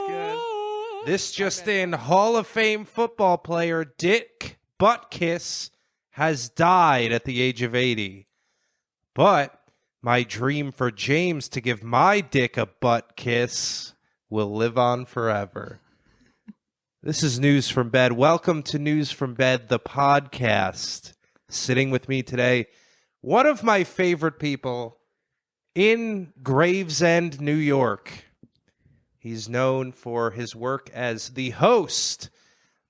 good. This just in, Hall of Fame football player Dick Buttkiss has died at the age of 80. But my dream for James to give my dick a butt kiss will live on forever. This is News from Bed. Welcome to News from Bed, the podcast. Sitting with me today, one of my favorite people in Gravesend, New York. He's known for his work as the host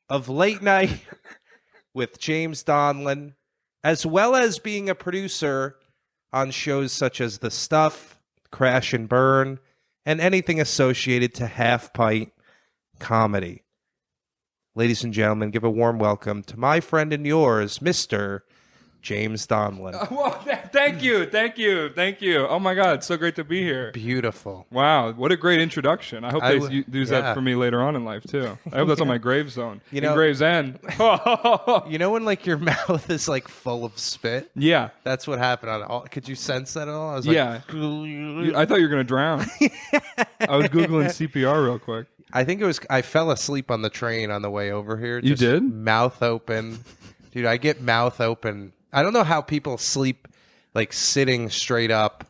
of Late Night with James Donlon, as well as being a producer on shows such as The Stuff, Crash and Burn, and anything associated to Half Pint comedy. Ladies and gentlemen, give a warm welcome to my friend and yours, Mr. James Donlon. Well, thank you. Oh my God, it's so great to be here. Beautiful. Wow, what a great introduction. I hope they use that for me later on in life too. I hope that's on my gravestone. In Gravesend. You know when like your mouth is like full of spit? Yeah. That's what happened on all. Could you sense that at all? I was yeah. I thought you were gonna drown. I was Googling CPR real quick. I think it was. I fell asleep on the train on the way over here. You did? Mouth open, dude. I get mouth open. I don't know how people sleep like sitting straight up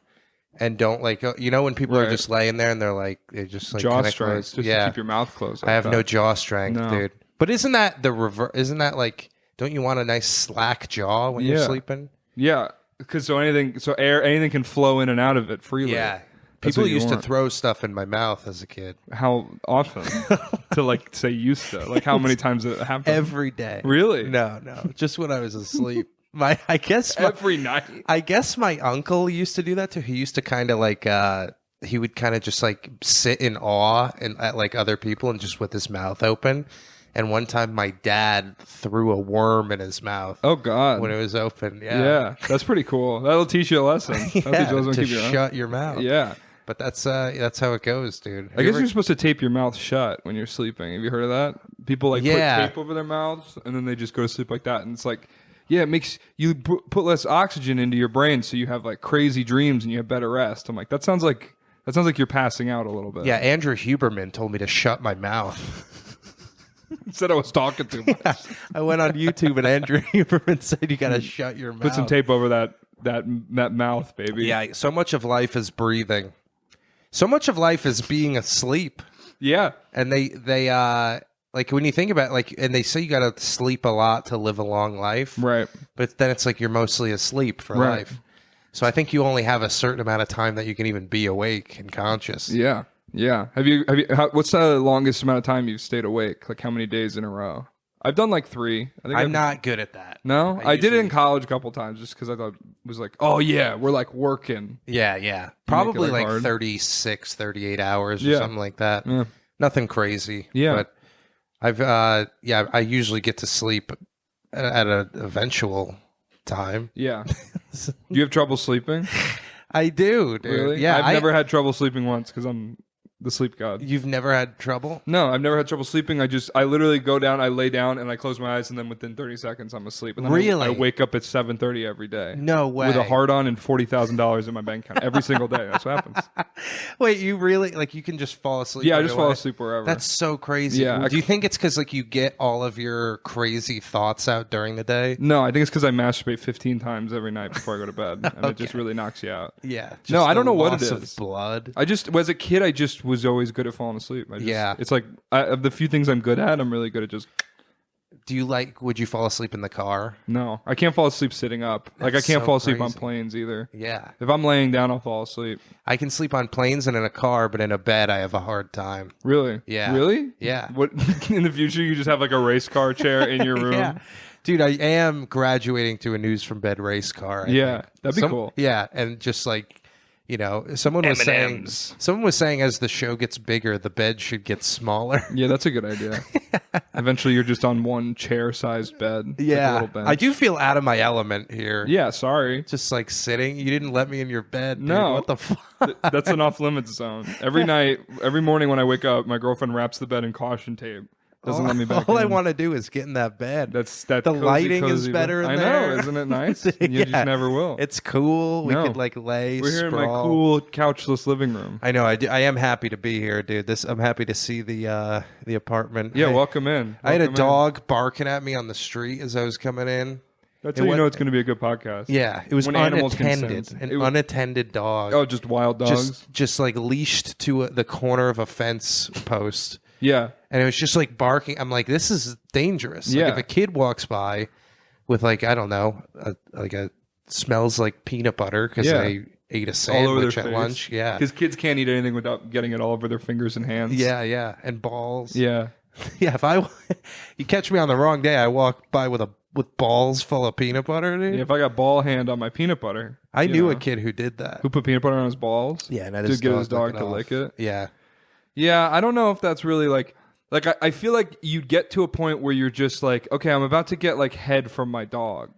and don't like, you know, when people are just laying there and they just like jaw strength, just to keep your mouth closed. Like I have no jaw strength, dude. But isn't that the reverse? Isn't that like, don't you want a nice slack jaw when you're sleeping? Yeah, because anything can flow in and out of it freely. Yeah. People used to throw stuff in my mouth as a kid. How often? To like say used to? Like how many times did it happen? Every day. Really? No. Just when I was asleep. Every night. I guess my uncle used to do that too. He used to kind of like he would kind of just like sit in awe and at like other people and just with his mouth open. And one time my dad threw a worm in his mouth. Oh God. When it was open. Yeah. That's pretty cool. That'll teach you a lesson. To shut your mouth. Yeah. But that's how it goes, dude. I guess you're supposed to tape your mouth shut when you're sleeping. Have you heard of that? People like put tape over their mouths and then they just go to sleep like that. And it's like, yeah, it makes you put less oxygen into your brain, so you have like crazy dreams and you have better rest. I'm like, that sounds like you're passing out a little bit. Yeah, Andrew Huberman told me to shut my mouth. He said I was talking too much. Yeah, I went on YouTube and Andrew Huberman said you gotta shut your mouth. Put some tape over that mouth, baby. Yeah, so much of life is breathing. So much of life is being asleep. Yeah, and they like when you think about it, like, and they say you got to sleep a lot to live a long life. Right. But then it's like you're mostly asleep for life. So I think you only have a certain amount of time that you can even be awake and conscious. Yeah. Yeah. What's the longest amount of time you've stayed awake? Like how many days in a row? I've done like 3. I'm not good at that. No? I did it in college a couple times just because I thought it was like, oh yeah, we're like working. Yeah. Probably like 36, 38 hours or something like that. Yeah. Nothing crazy. Yeah. But I usually get to sleep at an eventual time. Yeah. Do you have trouble sleeping? I do, dude. Really? Yeah. I've never had trouble sleeping once because I'm the sleep god. You've never had trouble? No, I've never had trouble sleeping. I literally go down, I lay down, and I close my eyes, and then within 30 seconds, I'm asleep. And then really? I wake up at 7:30 every day. No way. With a hard on and $40,000 in my bank account every single day. That's what happens. Wait, you really, like, you can just fall asleep? Yeah, I just fall asleep wherever. That's so crazy. Yeah. Do you think it's because, like, you get all of your crazy thoughts out during the day? No, I think it's because I masturbate 15 times every night before I go to bed, and it just really knocks you out. Yeah. No, I don't know what it is. Of blood. As a kid, I just was always good at falling asleep. It's like of the few things I'm good at, I'm really good at just. Would you fall asleep in the car? No, I can't fall asleep sitting up. Like I can't fall asleep on planes either. Yeah. If I'm laying down, I'll fall asleep. I can sleep on planes and in a car, but in a bed, I have a hard time. Really? Yeah. Really? Yeah. What in the future, you just have like a race car chair in your room? Yeah. Dude, I am graduating to a News from Bed race car. That'd be cool. Yeah, and just like, you know, someone was saying as the show gets bigger, the bed should get smaller. Yeah, that's a good idea. Eventually, you're just on one chair-sized bed. Yeah, like I do feel out of my element here. Yeah, sorry. Just like sitting. You didn't let me in your bed. Dude. No, what the fuck? That's an off-limits zone. Every night, every morning when I wake up, my girlfriend wraps the bed in caution tape. Doesn't let me back All I in. want to do is get in that bed. That's that. The cozy, lighting is cozy better bed. in I there. know, isn't it nice? You Yeah. just never will. It's cool. We No. could like lay. We're here in my sprawl. cool couchless living room. I know. I am happy to be here, dude. I'm happy to see the apartment. Yeah, welcome in. I had a Welcome in. dog barking at me on the street as I was coming in. That's how you know it's going to be a good podcast. Yeah, it was When animals unattended. consent. An unattended dog. Oh, just wild dogs. Just like leashed to the corner of a fence post. Yeah. And it was just like barking. I'm like, this is dangerous. Yeah. Like if a kid walks by with like, I don't know, smells like peanut butter because they ate a All over their sandwich at face. lunch. Yeah. Because kids can't eat anything without getting it all over their fingers and hands. Yeah. And balls. Yeah. Yeah. If you catch me on the wrong day, I walk by with balls full of peanut butter, dude. Yeah, if I got ball hand on my peanut butter. I knew a kid who did that. Who put peanut butter on his balls? Yeah, and to get his dog to lick it. Yeah. Yeah, I don't know if that's really like I feel like you get to a point where you're just like, okay, I'm about to get like head from my dog.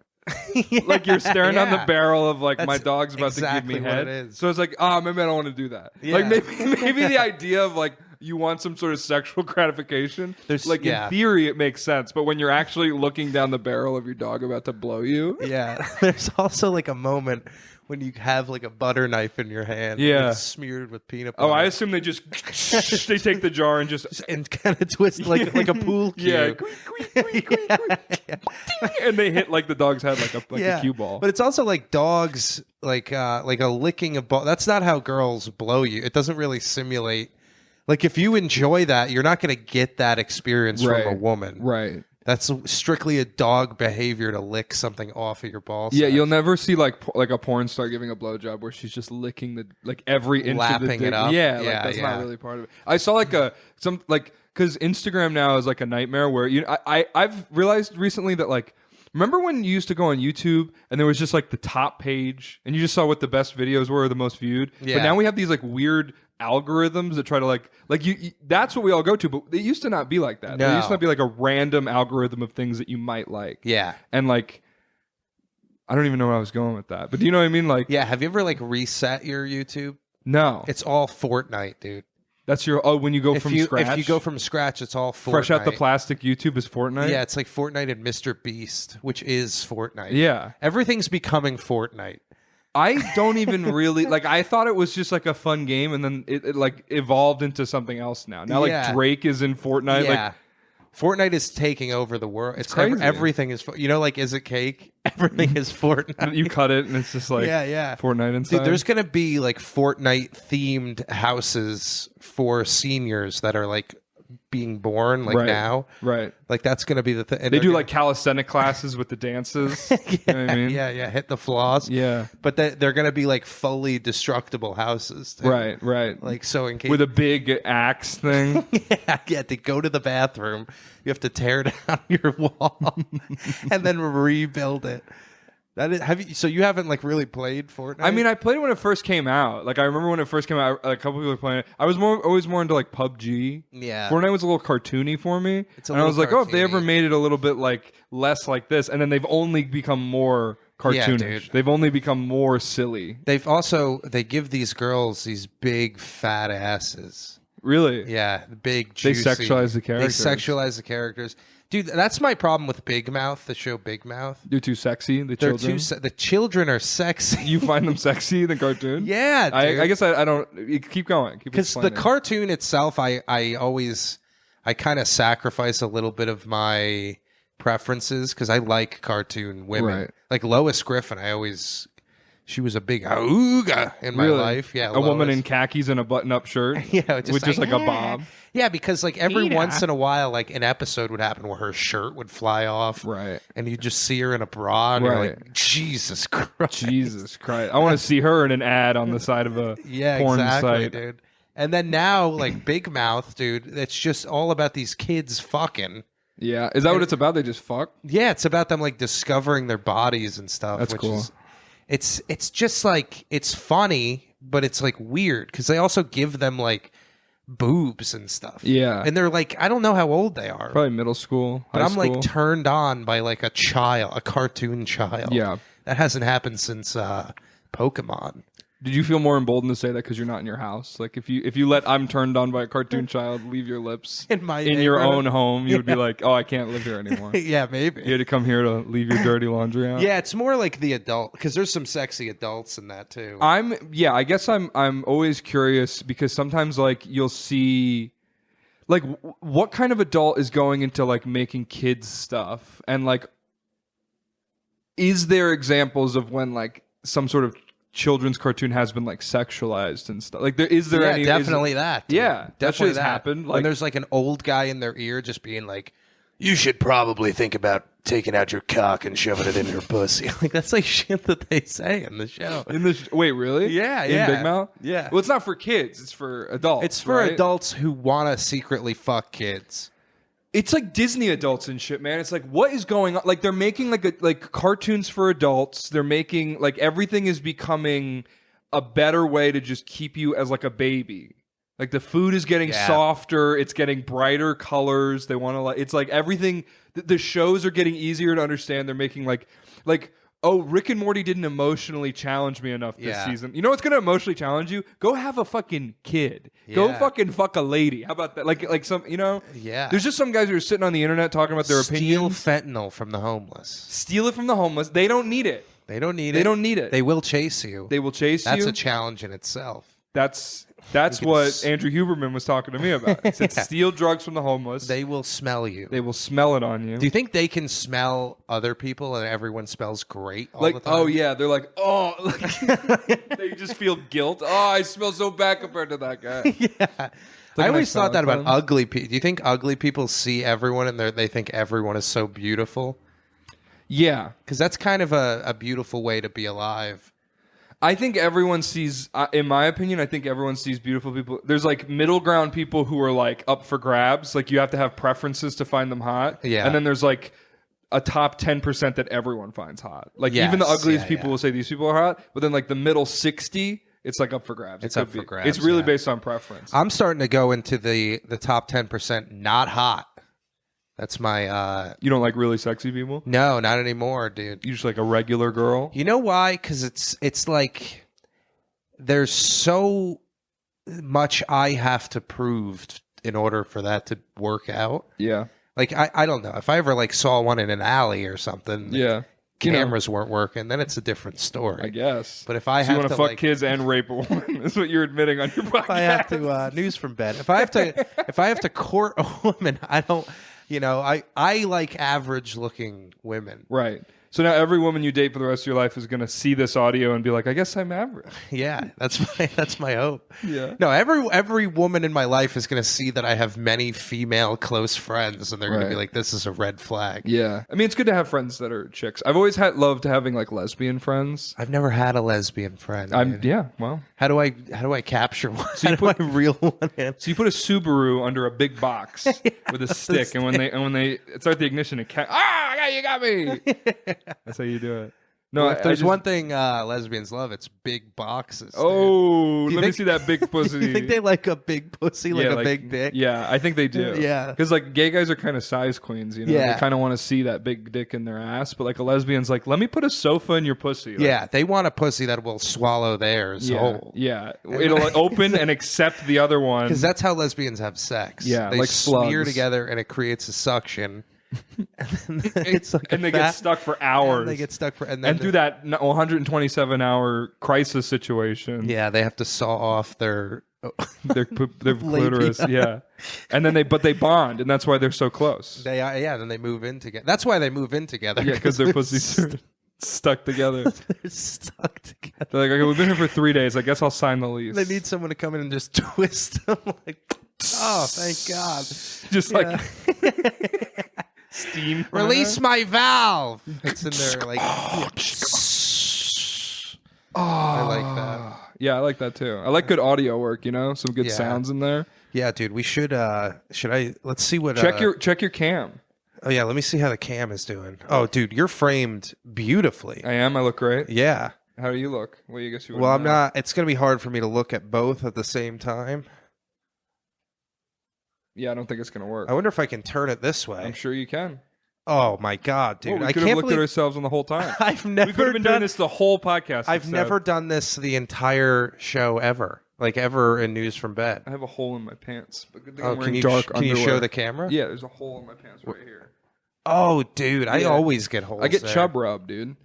Like you're staring on the barrel of like my dog's about exactly to give me what head. it is. So it's like, maybe I don't want to do that. Yeah. Like maybe the idea of like you want some sort of sexual gratification. In theory it makes sense, but when you're actually looking down the barrel of your dog about to blow you. Yeah. There's also like a moment when you have like a butter knife in your hand. Yeah. It's smeared with peanut butter. Oh, I assume they just they take the jar and just and kind of twist like a pool cue. Yeah. And they hit like the dog's head like a cue ball. But it's also like dogs like a licking a ball. That's not how girls blow you. It doesn't really simulate. Like if you enjoy that, you're not going to get that experience from a woman. Right. That's strictly a dog behavior to lick something off of your balls. Yeah, you'll never see like a porn star giving a blowjob where she's just licking like every inch of the lapping dick. it up. Yeah, like that's not really part of it. I saw like because Instagram now is like a nightmare where I've realized recently that like remember when you used to go on YouTube and there was just like the top page and you just saw what the best videos were or the most viewed. Yeah. But now we have these like weird algorithms that try to like you that's what we all go to, but it used to not be like that. No. There used to not be like a random algorithm of things that you might like. Yeah. And like I don't even know where I was going with that. But do you know what I mean? Like Yeah, have you ever like reset your YouTube? No. It's all Fortnite, dude. That's your when you go from scratch. If you go from scratch, it's all Fortnite. Fresh out the plastic YouTube is Fortnite? Yeah, it's like Fortnite and Mr. Beast, which is Fortnite. Yeah. Everything's becoming Fortnite. I don't even really like I thought it was just like a fun game and then it like evolved into something else now. Now like Drake is in Fortnite. Yeah. Like Fortnite is taking over the world. It's crazy. Everything is, like, is it cake? Everything is Fortnite. you cut it and it's just like Fortnite inside. Dude, there's going to be like Fortnite themed houses for seniors that are like being born like now. Right. Like that's going to be the thing. They do like calisthenic classes with the dances. You know what I mean? Yeah. Hit the floss. Yeah. But they're going to be like fully destructible houses. Too. Right. Like so in case. With a big axe thing. Yeah. To go to the bathroom, you have to tear down your wall and then rebuild it. That is, so you haven't like really played Fortnite? I mean, I played it when it first came out. Like I remember when it first came out, a couple people were playing it. I was always more into like PUBG. Yeah. Fortnite was a little cartoony for me. And I was like, if they ever made it a little bit like less like this, and then they've only become more cartoonish. Dude. They've only become more silly. They give these girls these big fat asses. Really? Yeah, big juicy. They sexualize the characters. They sexualize the characters. Dude, that's my problem with Big Mouth, the show Big Mouth. They're too sexy, the They're children. the children are sexy. You find them sexy in the cartoon? Yeah, dude. I guess I don't. Keep going. Because the cartoon itself, I kind of sacrifice a little bit of my preferences because I like cartoon women. Right. Like Lois Griffin, she was a big auga in my life. Yeah, a woman in khakis and a button-up shirt. Yeah, with just like a bob. Yeah, because like every once in a while, like an episode would happen where her shirt would fly off, right? And you just see her in a bra, and you're like, Jesus Christ, I want to see her in an ad on the side of a porn site, dude. And then now, like Big Mouth, dude, it's just all about these kids fucking. Yeah, is that what it's about? They just fuck? Yeah, it's about them like discovering their bodies and stuff. That's cool. It's just like it's funny, but it's like weird because they also give them like boobs and stuff. Yeah, and they're like, I don't know how old they are. Probably middle school. But I'm like turned on by like a cartoon child. Yeah, that hasn't happened since Pokemon. Did you feel more emboldened to say that because you're not in your house? Like if you let "I'm turned on by a cartoon child" leave your lips in your own home, you would be like, "Oh, I can't live here anymore." Yeah, maybe. You had to come here to leave your dirty laundry out. Yeah, it's more like the adult, because there's some sexy adults in that too. I guess I'm always curious because sometimes like you'll see like what kind of adult is going into like making kids stuff, and like is there examples of when like some sort of children's cartoon has been like sexualized and stuff? Like is there any? Definitely that. Dude. Yeah, definitely that happened. Like, when there's like an old guy in their ear just being like, "You should probably think about taking out your cock and shoving it in your pussy." Like that's like shit that they say in the show. Wait, really? Yeah, in Big Mouth. Yeah. Well, it's not for kids. It's for adults. It's for adults who want to secretly fuck kids. It's like Disney adults and shit, man. It's like, what is going on? Like they're making like cartoons for adults. They're making like everything is becoming a better way to just keep you as like a baby. Like the food is getting softer. It's getting brighter colors. They want to like. It's like everything. The shows are getting easier to understand. They're making like. Oh, Rick and Morty didn't emotionally challenge me enough this season. You know what's going to emotionally challenge you? Go have a fucking kid. Yeah. Go fucking fuck a lady. How about that? Like some, you know? Yeah. There's just some guys who are sitting on the internet talking about their opinions. Steal fentanyl from the homeless. Steal it from the homeless. They don't need it. They don't need it. They don't need it. They will chase you. They will chase you. That's a challenge in itself. That's what Andrew Huberman was talking to me about. He said, steal drugs from the homeless. They will smell you. They will smell it on you. Do you think they can smell other people and everyone smells great all the time? Oh, yeah. They're like, oh. Like, they just feel guilt. Oh, I smell so bad compared to that guy. Yeah. I always thought that about ugly people. Do you think ugly people see everyone and they think everyone is so beautiful? Yeah. Because that's kind of a beautiful way to be alive. I think everyone sees, in my opinion, I think everyone sees beautiful people. There's like middle ground people who are like up for grabs. Like you have to have preferences to find them hot. Yeah. And then there's like a top 10% that everyone finds hot. Like even the ugliest people will say these people are hot. But then like the middle 60, it's like up for grabs. It's up for grabs. It's really based on preference. I'm starting to go into the top 10% not hot. That's my... You don't like really sexy people? No, not anymore, dude. You just like a regular girl? You know why? Because it's like there's so much I have to prove in order for that to work out. Yeah. Like, I don't know. If I ever like saw one in an alley or something, cameras weren't working, then it's a different story. I guess. But if I have you want to fuck kids and rape a woman, is what you're admitting on your podcast. If I have to news from bed. If I have to court a woman, I don't. You know, I like average looking women. Right. So now every woman you date for the rest of your life is going to see this audio and be like, I guess I'm average. Yeah, that's my hope. Yeah. No, every woman in my life is going to see that I have many female close friends, and they're going to be like, this is a red flag. Yeah. I mean, it's good to have friends that are chicks. I've always loved having like lesbian friends. I've never had a lesbian friend. Well. How do I capture one? So you put a real one in? So you put a Subaru under a big box with a stick, and when they start the ignition, it you got me. That's how you do it. No, well, if there's one thing lesbians love, it's big boxes. Oh, let me see that big pussy. You think they like a big pussy, like a big dick? Yeah, I think they do. Yeah. Because like gay guys are kind of size queens, you know? Yeah. They kind of want to see that big dick in their ass, but like a lesbian's like, let me put a sofa in your pussy. Like, yeah, they want a pussy that will swallow theirs whole. Yeah, it'll like, open and accept the other one. Because that's how lesbians have sex. Yeah, they like smear slugs together and it creates a suction. And they get stuck for hours. And they get stuck for and through that 127-hour crisis situation. Yeah, they have to saw off their clitoris. Yeah, and then they bond, and that's why they're so close. Then they move in together. That's why they move in together. Yeah, because their pussies are stuck together. They're stuck together. They're like, okay, we've been here for 3 days. I guess I'll sign the lease. They need someone to come in and just twist them. Like, oh, thank God! Just like. Steam. Release my valve. It's in there like. I like that. Yeah, I like that too. I like good audio work. You know, some good sounds in there. Yeah, dude. We should. Let's see what. Check your cam. Oh yeah, let me see how the cam is doing. Oh, dude, you're framed beautifully. I am. I look great. Yeah. How do you look? Well, you guess you. Well, I'm not. It's gonna be hard for me to look at both at the same time. Yeah, I don't think it's going to work. I wonder if I can turn it this way. I'm sure you can. Oh my god, dude! Well, we I could can't have looked believe at ourselves on the whole time. I've We never could have been doing done this the whole podcast. I've instead. never done this the entire show ever, like ever in News from Bed. I have a hole in my pants. But good thing Oh, I'm wearing can you dark can you underwear. show the camera? Yeah, there's a hole in my pants right here. Oh, dude, I Yeah. always get holes. I get there. chub rub, dude.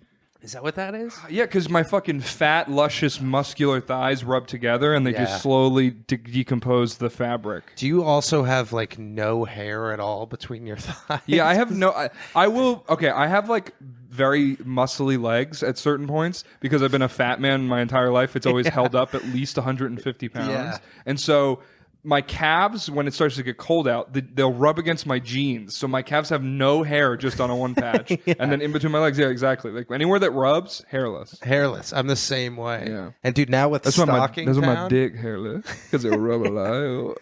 Is that what that is? Yeah, because my fucking fat, luscious, muscular thighs rub together and they Yeah. just slowly decompose the fabric. Do you also have like no hair at all between your thighs? Yeah, I have no. I will. Okay, I have like very muscly legs at certain points because I've been a fat man my entire life. It's always held up at least 150 pounds, Yeah. and so my calves, when it starts to get cold out, they'll rub against my jeans. So my calves have no hair just on a one patch, and then in between my legs, yeah, exactly. Like anywhere that rubs, hairless. Hairless. I'm the same way. Yeah. And dude, now with That's why stocking that's why my town- dick hairless because it will rub a lot.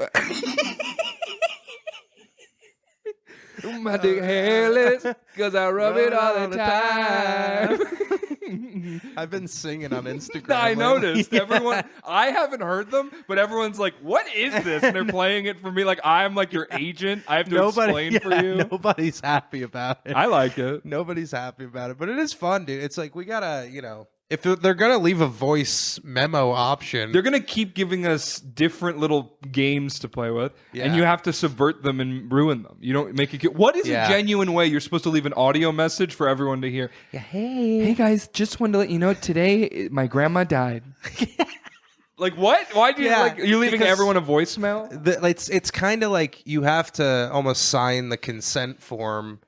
My dick hairless because I rub it all the time. I've been singing on Instagram. I lately. noticed everyone. I haven't heard them, but everyone's like, "What is this?" And they're playing it for me. Like I'm like your agent. I have to explain for you. Nobody's happy about it. I like it. Nobody's happy about it, but it is fun, dude. It's like we gotta, if they're gonna leave a voice memo option, They're gonna keep giving us different little games to play with, and you have to subvert them and ruin them. You don't make it. What is a genuine way you're supposed to leave an audio message for everyone to hear? yeah, hey Guys, just wanted to let you know today my grandma died. Like what? Why do you you're leaving because everyone a voicemail? It's kind of like you have to almost sign the consent form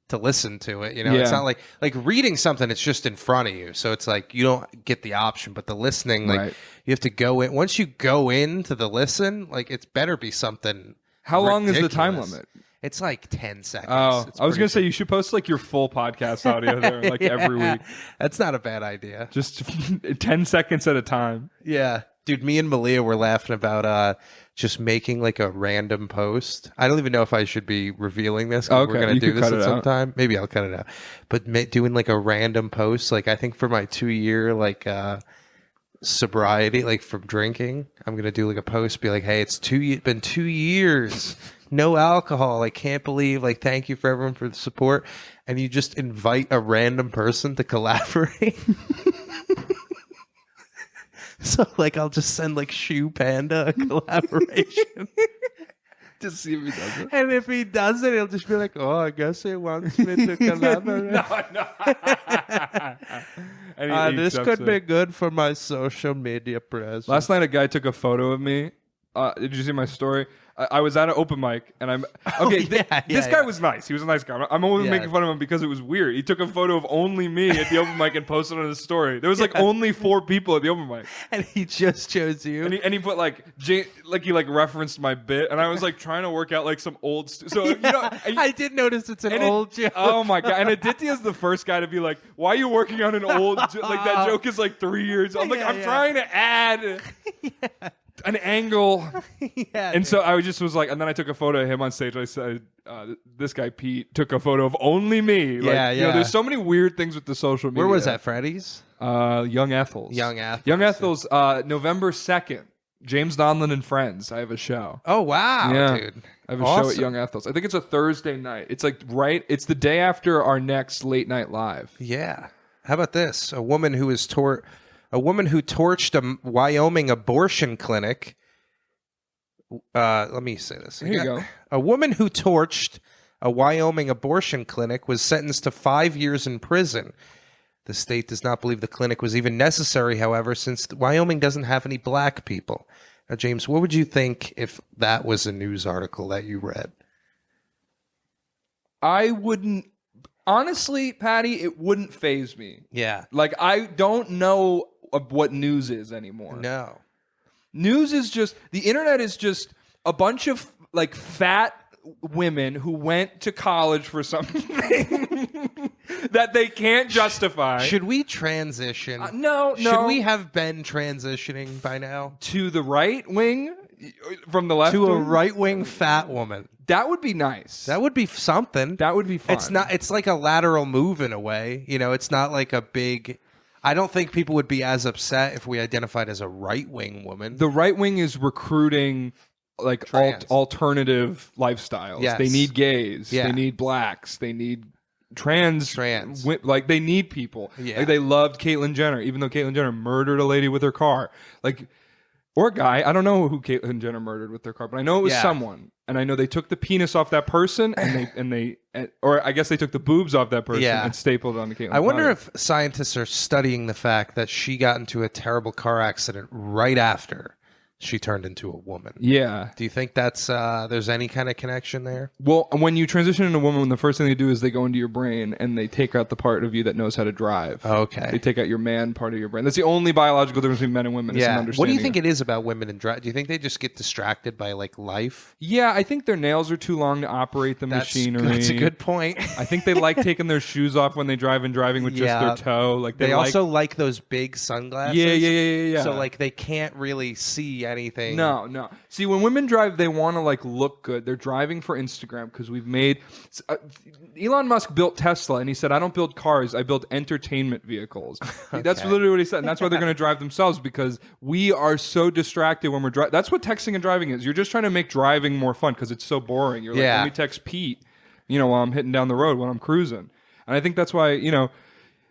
to listen to it. It's not like reading something. It's just in front of you, so it's like you don't get the option. But the listening, like you have to go in. Once you go into the listen, like it's better be something. How long is the ridiculous. time limit? It's like 10 seconds. Oh, It's I was pretty gonna say you should post like your full podcast audio there, like every week, That's not a bad idea. just 10 seconds at a time. Yeah. Dude, me and Malia were laughing about just making like a random post. I don't even know if I should be revealing this. 'Cause Okay, we're going you to do can this cut at it some out. time. Maybe I'll cut it out. But doing like a random post, like I think for my 2-year sobriety, like from drinking, I'm going to do like a post, be like, hey, it's been 2 years. No alcohol. I can't believe, thank you for everyone for the support. And you just invite a random person to collaborate. So, I'll just send, Shoe Panda a collaboration. Just see if he does it. And if he does it, he'll just be like, oh, I guess he wants me to collaborate. This could be good for my social media presence. Last night, a guy took a photo of me. Did you see my story? I was at an open mic, and I'm okay. This guy was nice. He was a nice guy. I'm only making fun of him because it was weird. He took a photo of only me at the open mic and posted it on his story. There was only 4 people at the open mic, and he just chose you. And he put he referenced my bit, and I was trying to work out some old. I did notice it's an old joke. Oh my god! And Aditya is the first guy to be like, "Why are you working on an old that joke is 3 years?" I'm I'm trying to add. An angle, and so I was like, and then I took a photo of him on stage. I said, "This guy Pete took a photo of only me." There's so many weird things with the social media. Where was that, Freddy's? Young Ethel's. Young Ethel's. November 2nd. James Donlon and Friends. I have a show. Oh wow, dude! I have a show at Young Ethel's. I think it's a Thursday night. It's It's the day after our next late night live. Yeah. How about this? A woman who torched a Wyoming abortion clinic. Let me say this. Here you go. A woman who torched a Wyoming abortion clinic was sentenced to 5 years in prison. The state does not believe the clinic was even necessary, however, since Wyoming doesn't have any black people. Now, James, what would you think if that was a news article that you read? I wouldn't. Honestly, Patty, it wouldn't faze me. Yeah. I don't know what news is anymore. No. News is just, the internet is just a bunch of fat women who went to college for something that they can't justify. Should we transition? No. Should we have been transitioning by now? To the right wing from the left To a wing? right-wing fat woman. That would be nice. That would be something. That would be fun. It's like a lateral move in a way. It's not like a big... I don't think people would be as upset if we identified as a right-wing woman. The right wing is recruiting alternative lifestyles. Yes. They need gays. Yeah. They need blacks. They need like they need people. Yeah. Like they loved Caitlyn Jenner, even though Caitlyn Jenner murdered a lady with her car. Like, or a guy. I don't know who Caitlyn Jenner murdered with their car, but I know it was someone. And I know they took the penis off that person, or I guess they took the boobs off that person and stapled it onto Caitlyn's I wonder body. if scientists are studying the fact that she got into a terrible car accident right after she turned into a woman. Yeah. Do you think that's there's any kind of connection there? Well, when you transition into a woman, the first thing they do is they go into your brain and they take out the part of you that knows how to drive. Okay. They take out your man part of your brain. That's the only biological difference between men and women. Yeah. Is What do you think it is about women and drive? Do you think they just get distracted by like life? Yeah, I think their nails are too long to operate the machinery. That's a good point. I think they like taking their shoes off when they drive and driving with just their toe. Like they also like those big sunglasses. Yeah. So like they can't really see anything. No. See, when women drive, they want to like look good. They're driving for Instagram because we've made. Elon Musk built Tesla, and he said, "I don't build cars. I build entertainment vehicles." Okay. That's literally what he said, and that's why they're going to drive themselves because we are so distracted when we're driving. That's what texting and driving is. You're just trying to make driving more fun because it's so boring. You're like, let me text Pete, while I'm hitting down the road when I'm cruising, and I think that's why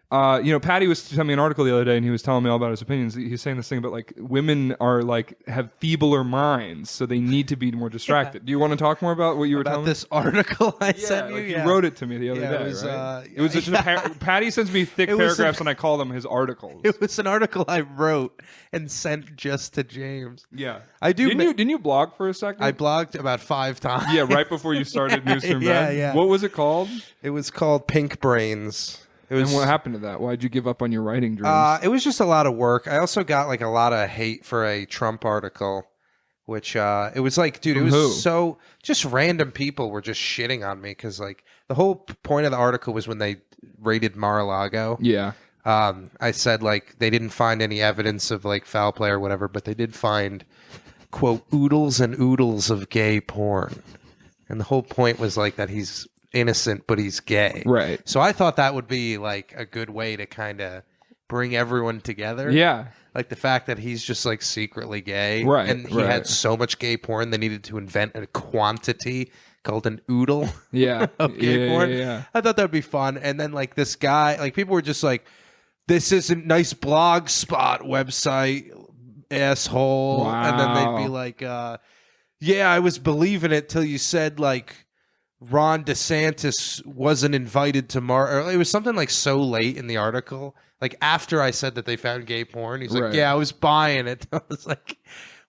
Patty was telling me an article the other day, and he was telling me all about his opinions. He's saying this thing about like women are like have feebler minds, so they need to be more distracted. Do you want to talk more about what you were telling me? About this article I sent you? You wrote it to me the other day, right? It was just Patty sends me thick paragraphs, and I call them his articles. It was an article I wrote and sent just to James. Yeah, I do. Didn't you blog for a second? I blogged about 5 times. Yeah, right before you started Newsroom Bed. Yeah. What was it called? It was called Pink Brains. And what happened to that? Why'd you give up on your writing dreams? It was just a lot of work. I also got like a lot of hate for a Trump article, which it was like, dude, it was so just random people were just shitting on me because like the whole point of the article was when they raided Mar-a-Lago. Yeah. I said like they didn't find any evidence of like foul play or whatever, but they did find, quote, oodles and oodles of gay porn. And the whole point was like that he's innocent, but he's gay. Right. So I thought that would be like a good way to kind of bring everyone together. Yeah. Like the fact that he's just like secretly gay. Right. And he had so much gay porn, they needed to invent a quantity called an oodle of gay porn. Yeah. I thought that would be fun. And then like this guy, like people were just like, this isn't nice blog spot website, asshole. Wow. And then they'd be like, yeah, I was believing it till you said like Ron DeSantis wasn't invited to or it was something like so late in the article. Like after I said that they found gay porn, he's like, yeah, I was buying it. I was like,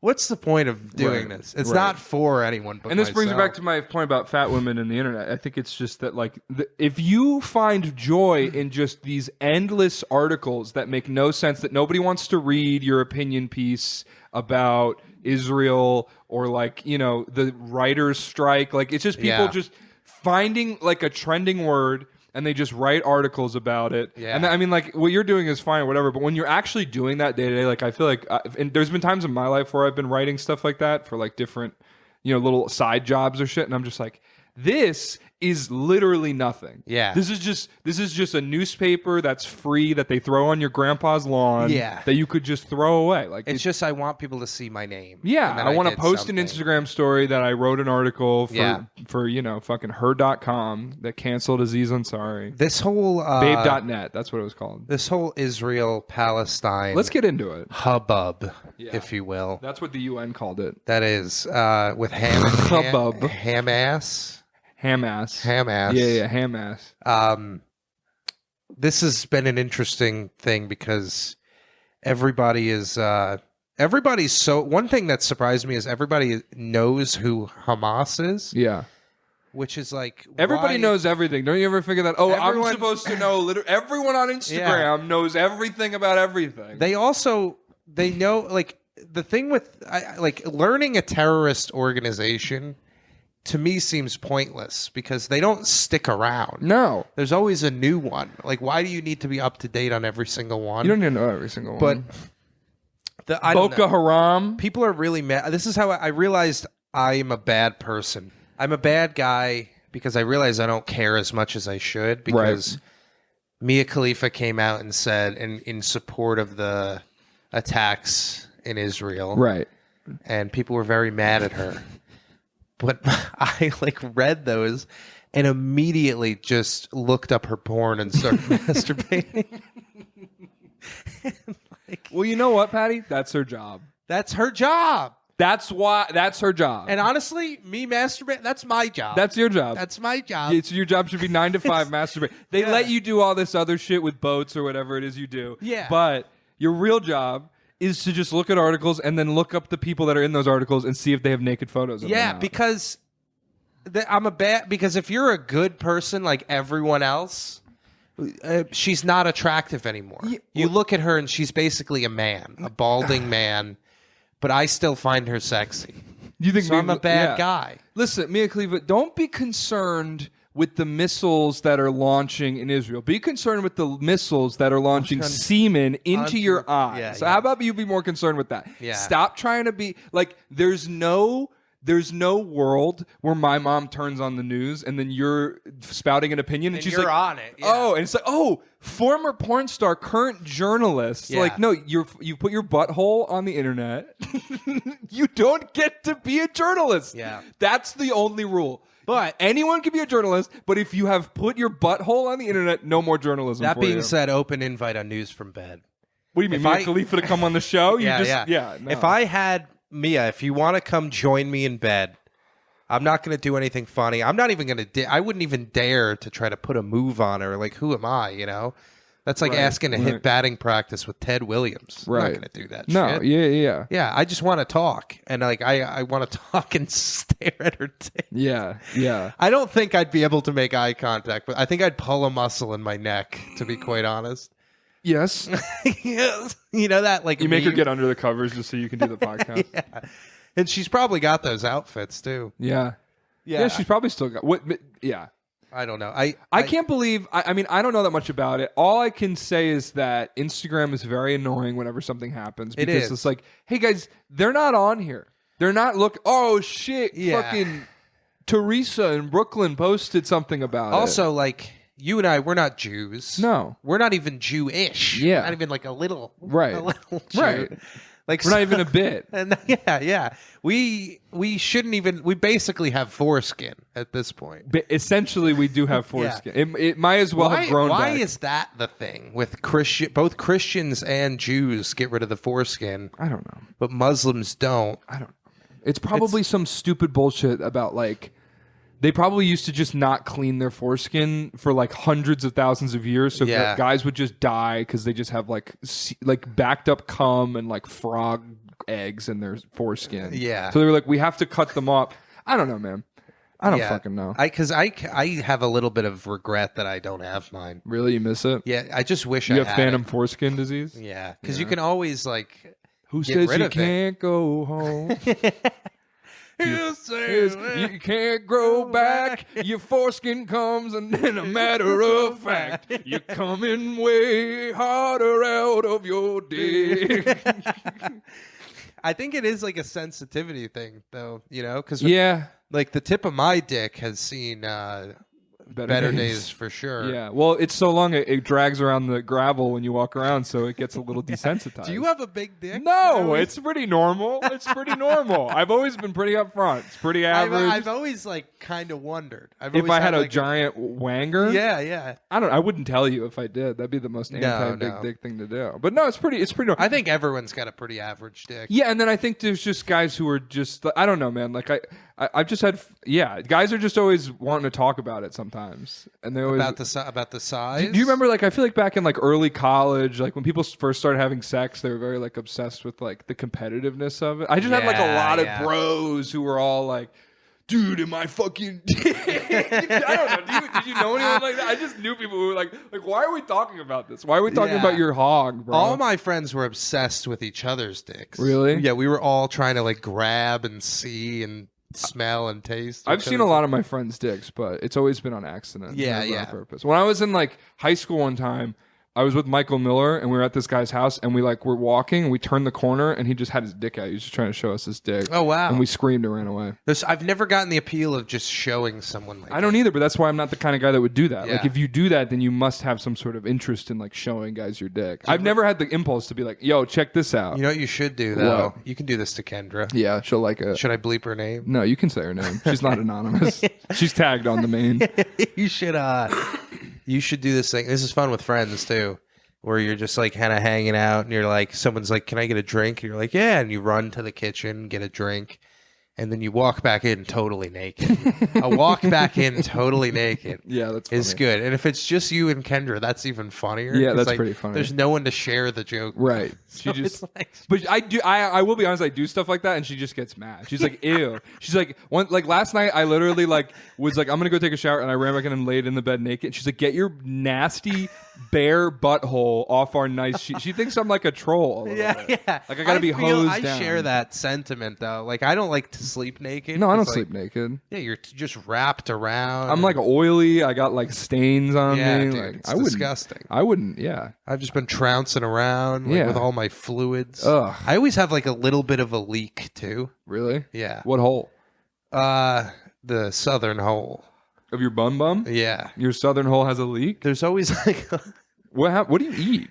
what's the point of doing this? It's not for anyone but And this myself. brings me back to my point about fat women and the internet. I think it's just that like if you find joy in just these endless articles that make no sense, that nobody wants to read your opinion piece about Israel or like, the writers' strike. Like it's just people just finding like a trending word and they just write articles about it. Yeah. And I mean, like what you're doing is fine or whatever, but when you're actually doing that day to day, like I feel like, and there's been times in my life where I've been writing stuff like that for like different, little side jobs or shit. And I'm just like, this is literally nothing. Yeah. This is just a newspaper that's free that they throw on your grandpa's lawn. Yeah. That you could just throw away. Like it's just I want people to see my name. Yeah. I want to post an Instagram story that I wrote an article for fucking her.com that canceled Aziz Ansari. This whole babe.net, that's what it was called. This whole Israel Palestine. Let's get into it. Hubbub, if you will. That's what the UN called it. That is with Hamas. Hamas. Yeah, Hamas. This has been an interesting thing because everybody's so. One thing that surprised me is everybody knows who Hamas is. Yeah. Which is like everybody knows everything. Don't you ever figure that? Oh, I'm supposed to know. Everyone on Instagram knows everything about everything. They know like the thing with like learning a terrorist organization. To me seems pointless because they don't stick around. No. There's always a new one. Like, why do you need to be up to date on every single one? You don't need to know every single one. But Boko Haram. People are really mad. This is how I realized I am a bad person. I'm a bad guy because I realize I don't care as much as I should because Mia Khalifa came out and said in support of the attacks in Israel. Right. And people were very mad at her. But I like read those and immediately just looked up her porn and started masturbating. Well, you know what, Patty? That's her job. That's her job. That's her job. And honestly, me masturbate, that's my job. That's your job. That's my job. It's your job should be 9 to 5 masturbate. They let you do all this other shit with boats or whatever it is you do. Yeah. But your real job is to just look at articles and then look up the people that are in those articles and see if they have naked photos of them out. Because because if you're a good person like everyone else, she's not attractive anymore. You look at her and she's basically a man, a balding man, but I still find her sexy. You think I'm a bad guy. Listen, Mia Khalifa, don't be concerned with the missiles that are launching in Israel. Be concerned with the missiles that are launching semen into your eyes. Yeah, so how about you be more concerned with that? Yeah. Stop trying to be like there's no world where my mom turns on the news and then you're spouting an opinion and she's you're like on it. Yeah. Oh, and it's like, oh, former porn star, current journalist. Yeah. Like, no, you put your butthole on the internet. You don't get to be a journalist. Yeah. That's the only rule. But anyone can be a journalist, but if you have put your butthole on the internet, no more journalism. That for being you. said, open invite on News from Bed. What do you mean, Mia Khalifa to come on the show? No. If I had Mia, if you want to come join me in bed, I'm not going to do anything funny. I'm not even going to. I wouldn't even dare to try to put a move on her. Like, who am I? You know, that's like asking to hit batting practice with Ted Williams. Right. I'm not going to do that. No, shit. Yeah. I just want to talk, and like I want to talk and stare at her tits. Yeah. I don't think I'd be able to make eye contact, but I think I'd pull a muscle in my neck. To be quite honest. Yes. Yes. You know that like you make her get under the covers just so you can do the podcast. Yeah. And she's probably got those outfits too. Yeah. She's probably still got what? Yeah. I don't know. I can't believe. I mean, I don't know that much about it. All I can say is that Instagram is very annoying whenever something happens because it's like, hey guys, they're not on here. They're not Oh shit! Yeah. Fucking Teresa in Brooklyn posted something about it. Also, like. You and I, we're not Jews. No. We're not even Jewish. Yeah. Not even like a little. Right. A little Jew. Right. Like we're not even a bit. And yeah. We shouldn't even. We basically have foreskin at this point. But essentially, we do have foreskin. It might as well have grown Why back. is that the thing with both Christians and Jews get rid of the foreskin? I don't know. But Muslims don't. I don't know. It's probably some stupid bullshit about like. They probably used to just not clean their foreskin for like hundreds of thousands of years. So guys would just die because they just have like backed up cum and like frog eggs in their foreskin. Yeah. So they were like, we have to cut them off. I don't know, man. I don't fucking know. Because I have a little bit of regret that I don't have mine. Really? You miss it? Yeah. I just wish you I have had phantom foreskin disease? Yeah. Because you can always like. Who get says rid you of can't go home? You can't grow back. Your foreskin comes, and then a matter of fact, you're coming way harder out of your dick. I think it is like a sensitivity thing, though. You know, because like the tip of my dick has seen better days for sure. Yeah. Well, it's so long it drags around the gravel when you walk around, so it gets a little desensitized. Do you have a big dick? No, it's pretty normal. It's pretty normal. I've always been pretty upfront. It's pretty average. I've always like kind of wondered if I had a giant wanger. Yeah. I wouldn't tell you if I did. That'd be the most anti-big dick thing to do. But no, it's pretty normal. I think everyone's got a pretty average dick. Yeah, and then I think there's just guys who are just I don't know, man. Like I've just had guys are just always wanting to talk about it sometimes, and they always about the size. Do you remember? Like I feel like back in like early college, like when people first started having sex, they were very like obsessed with like the competitiveness of it. I just had like a lot of bros who were all like, "Dude, am I fucking?" I don't know. Did you know anyone like that? I just knew people who were like, why are we talking about this? Why are we talking about your hog, bro? All my friends were obsessed with each other's dicks. Really? Yeah, we were all trying to like grab and see and smell and taste. I've seen a lot of my friends' dicks, but it's always been on accident. Yeah. On purpose. When I was in like high school one time, I was with Michael Miller, and we were at this guy's house, and we were walking, and we turned the corner, and he just had his dick out. He was just trying to show us his dick. Oh, wow. And we screamed and ran away. I've never gotten the appeal of just showing someone like I don't either, but that's why I'm not the kind of guy that would do that. Yeah. Like, if you do that, then you must have some sort of interest in, like, showing guys your dick. I've never had the impulse to be like, yo, check this out. You know what you should do, though? What? You can do this to Kendra. Yeah, she'll like it. Should I bleep her name? No, you can say her name. She's not anonymous. She's tagged on the main. You should do this thing. This is fun with friends, too. Where you're just like kind of hanging out and you're like, someone's like, can I get a drink? And you're like, yeah. And you run to the kitchen, get a drink. And then you walk back in totally naked. A walk back in totally naked. Yeah, that's funny. Is good. And if it's just you and Kendra, that's even funnier. Yeah, that's like, pretty funny. There's no one to share the joke. Right. So She just. like, But I will be honest. I do stuff like that, and she just gets mad. She's like, "Ew." She's like, last night, I literally was like, "I'm gonna go take a shower," and I ran back in and laid in the bed naked. She's like, "Get your nasty bare butthole off our nice sheet." She thinks I'm like a troll. A little bit. yeah. Like I gotta be hosed I down. share that sentiment though. Like I don't like to sleep naked. No, I don't 'cause, sleep like, naked. Yeah, you're just wrapped around. I'm like oily. I got like stains on yeah, me. dude, Like, it's I wouldn't. disgusting. I wouldn't. Yeah. I've just been trouncing around Yeah. with all my fluids. Ugh. I always have like a little bit of a leak too. Really? Yeah. What hole? The southern hole. Of your bum? Yeah. Your southern hole has a leak. There's always like What do you eat?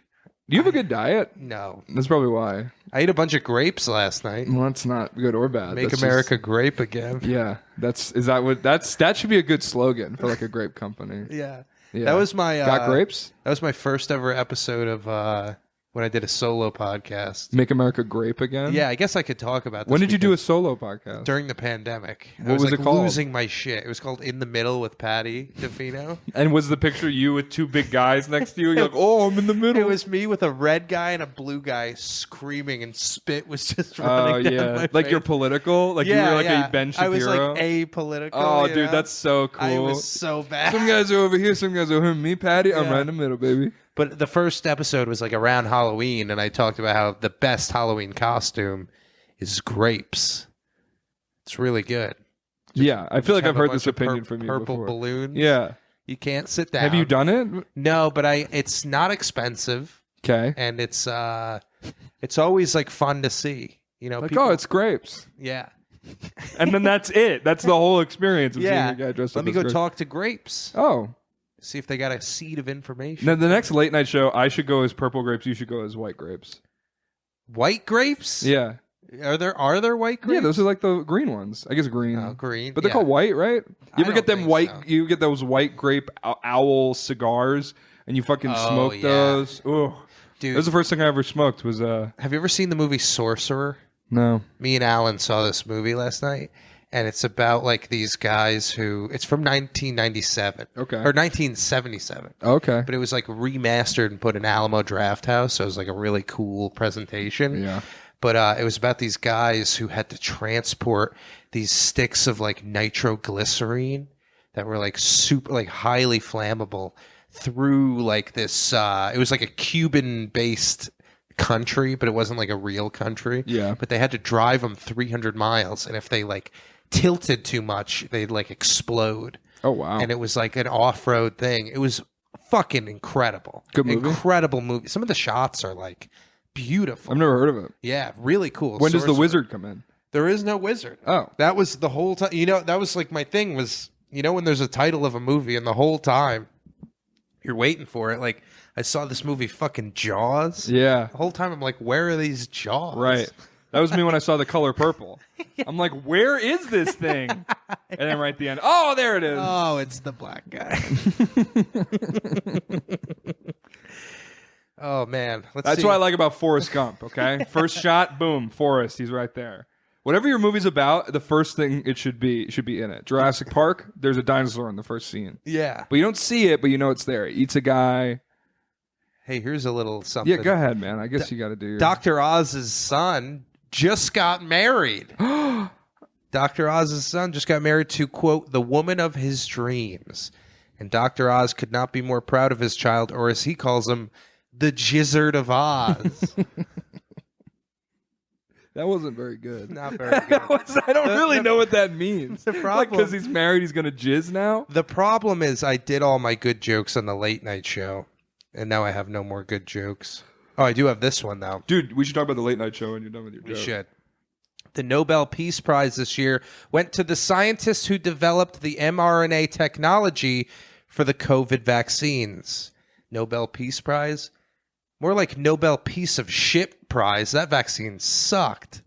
Do you have a good diet? no. That's probably why. I ate a bunch of grapes last night. Well, that's not good or bad. Make That's America grape again. Yeah, that should be a good slogan for like a grape company. Yeah. Yeah. That was my Got grapes? That was my first ever episode of when I did a solo podcast. Make America grape again? Yeah, I guess I could talk about this. When did you do a because solo podcast? during the pandemic? I What was like it called? losing my shit. It was called In the Middle with Patty DeFino. And was the picture you with two big guys next to you? You're like, oh, I'm in the middle. It was me with a red guy and a blue guy screaming, and spit was just Oh, running down yeah. my Like face. you're political? Like you were like a Ben Shapiro? I was like apolitical. Oh, you dude, know? that's so cool. I was so bad. Some guys are over here, some guys are over here. Me, Patty, I'm Yeah. right in the middle, baby. But the first episode was like around Halloween, and I talked about how the best Halloween costume is grapes. It's really good. Yeah, I feel like Have I've a heard bunch this of opinion from you purple before. balloons. Yeah. You can't sit down. Have you done it? No, but it's not expensive, Okay. and it's always like fun to see. You know, Like, people, oh, it's grapes. yeah. And then that's it. That's the whole experience of Yeah. seeing a guy dressed Let up me as go grapes. talk to grapes. Oh. See if they got a seed of information. Now, the next late night show, I should go as purple grapes. You should go as white grapes. White grapes? Yeah. Are there white grapes? Yeah, those are like the green ones. I guess green. Oh, green. But they're yeah. called white, right? I You ever get don't them think white? so. You get those white grape owl cigars, and you fucking Oh, smoke yeah. those. Oh, Dude, that was the first thing I ever smoked. Was have you ever seen the movie Sorcerer? no. Me and Alan saw this movie last night, and it's about like these guys who it's from 1997 Okay. or 1977, Okay. but it was like remastered and put in Alamo Draft House, so it was like a really cool presentation. Yeah. But it was about these guys who had to transport these sticks of like nitroglycerine that were like super like highly flammable through like this it was like a Cuban based country, but it wasn't like a real country. Yeah. But they had to drive them 300 miles, and if they like tilted too much, they'd like explode. Oh wow. And it was like an off-road thing. It was fucking incredible. Good movie? Incredible movie. Some of the shots are like beautiful. I've never heard of it. Yeah, really cool. When does the Sorcerer. wizard come in? There is no wizard. Oh. That was the whole time. You know, that was like my thing was, you know, when there's a title of a movie and the whole time you're waiting for it. Like, I saw this movie fucking Jaws. Yeah. The whole time I'm like, where are these Jaws? Right. That was me when I saw The Color Purple. I'm like, where is this thing? And then right at the end, oh, there it is. Oh, it's the black guy. Oh, man. That's what I like about Forrest Gump, okay? First shot, boom, Forrest, he's right there. Whatever your movie's about, the first thing it should be in it. Jurassic Park, there's a dinosaur in the first scene. Yeah. But you don't see it, but you know it's there. It eats a guy. Hey, here's a little something. Yeah, go ahead, man. I guess you got to do your... Dr. Oz's son just got married. Dr. Oz's son just got married to, quote, the woman of his dreams. And Dr. Oz could not be more proud of his child, or as he calls him, the Jizzard of Oz. That wasn't very good. Not very good. I don't really know what that means. The problem- Because he's married, he's going to jizz now? The problem is I did all my good jokes on the late night show. And now I have no more good jokes. Oh, I do have this one, though. Dude, we should talk about the late night show when you're done with your joke. We should. The Nobel Peace Prize this year went to the scientists who developed the mRNA technology for the COVID vaccines. Nobel Peace Prize? More like Nobel Piece of Shit Prize. That vaccine sucked.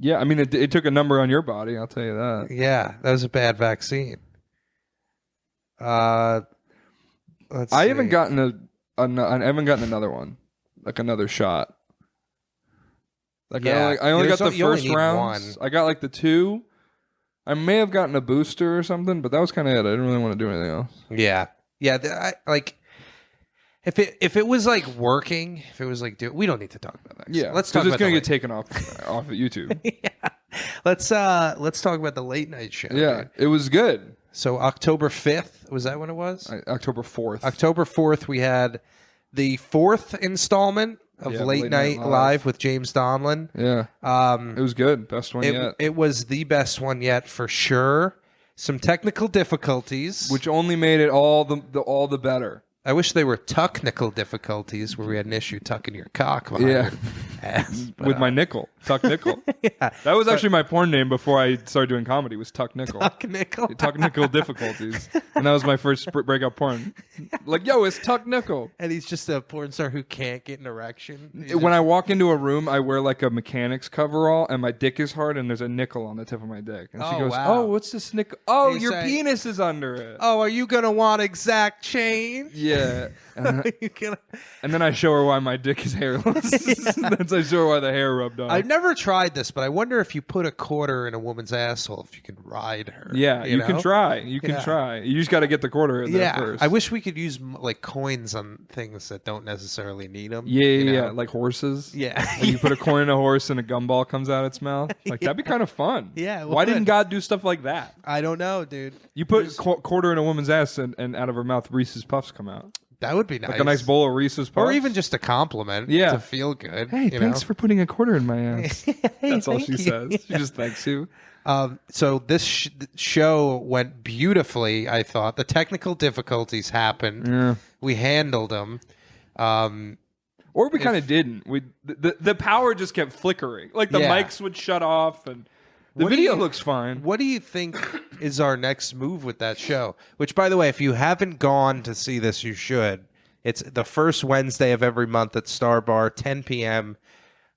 Yeah, I mean, it took a number on your body, I'll tell you that. Yeah, that was a bad vaccine. Let's I see. haven't gotten I haven't gotten another one, like another shot. Like Yeah, I only got the you only first need rounds. one. I got like the 2. I may have gotten a booster or something, but that was kind of it. I didn't really want to do anything else. Yeah. If it was like working, if it was like we don't need to talk about that. Yeah, Let's talk it's about gonna get taken off of YouTube. Yeah. Let's talk about the late night show. Yeah, dude. it was good. So October 5th, was that when it was? October 4th. October 4th, we had the 4th installment of Late Night Live with James Donlon. Yeah. It was good. Best one yet. It was the best one yet for sure. Some technical difficulties, Which only made it all the better. I wish they were technical difficulties where we had an issue tucking your cock behind your ass. But, With my nickel. Tuck Nickel. yeah. That was actually my porn name before I started doing comedy, was Tuck Nickel. Tuck nickel. Tuck Nickel difficulties. And that was my first breakup porn. Like, yo, it's Tuck Nickel. And he's just a porn star who can't get an erection. When I walk into a room, I wear like a mechanic's coverall, and my dick is hard, and there's a nickel on the tip of my dick. And she Oh, goes, wow. "Oh, what's this nickel? Oh, You your say- penis is under it." Oh, are you gonna want exact change? Yeah. Are you gonna... And then I show her why my dick is hairless. Then I show her why the hair rubbed off. I've never tried this, but I wonder if you put a quarter in a woman's asshole, if you could ride her. Yeah, you can know? try. You can Yeah. try. You just got to get the quarter in there Yeah, first. I wish we could use like coins on things that don't necessarily need them. Yeah, you yeah, know? yeah, like horses. Yeah. Like you put a coin in a horse and a gumball comes out its mouth. Like that'd be kind of fun. Yeah, it Why didn't would. God do stuff like that? I don't know, dude. You put quarter in a woman's ass and out of her mouth Reese's Puffs come out. That would be nice. Like a nice bowl of Reese's Puffs. or even just a compliment. Yeah. to feel good. Hey, you thanks know? for putting a quarter in my ass. Hey, That's all thank she you. says. She just thanks you. So this show went beautifully. I thought the technical difficulties happened. Yeah. We handled them. Or we kind of didn't. The power just kept flickering. Like the Yeah. mics would shut off and the What do video you- looks fine. What do you think is our next move with that show? Which, by the way, if you haven't gone to see this, you should. It's the first Wednesday of every month at Star Bar, 10 p.m.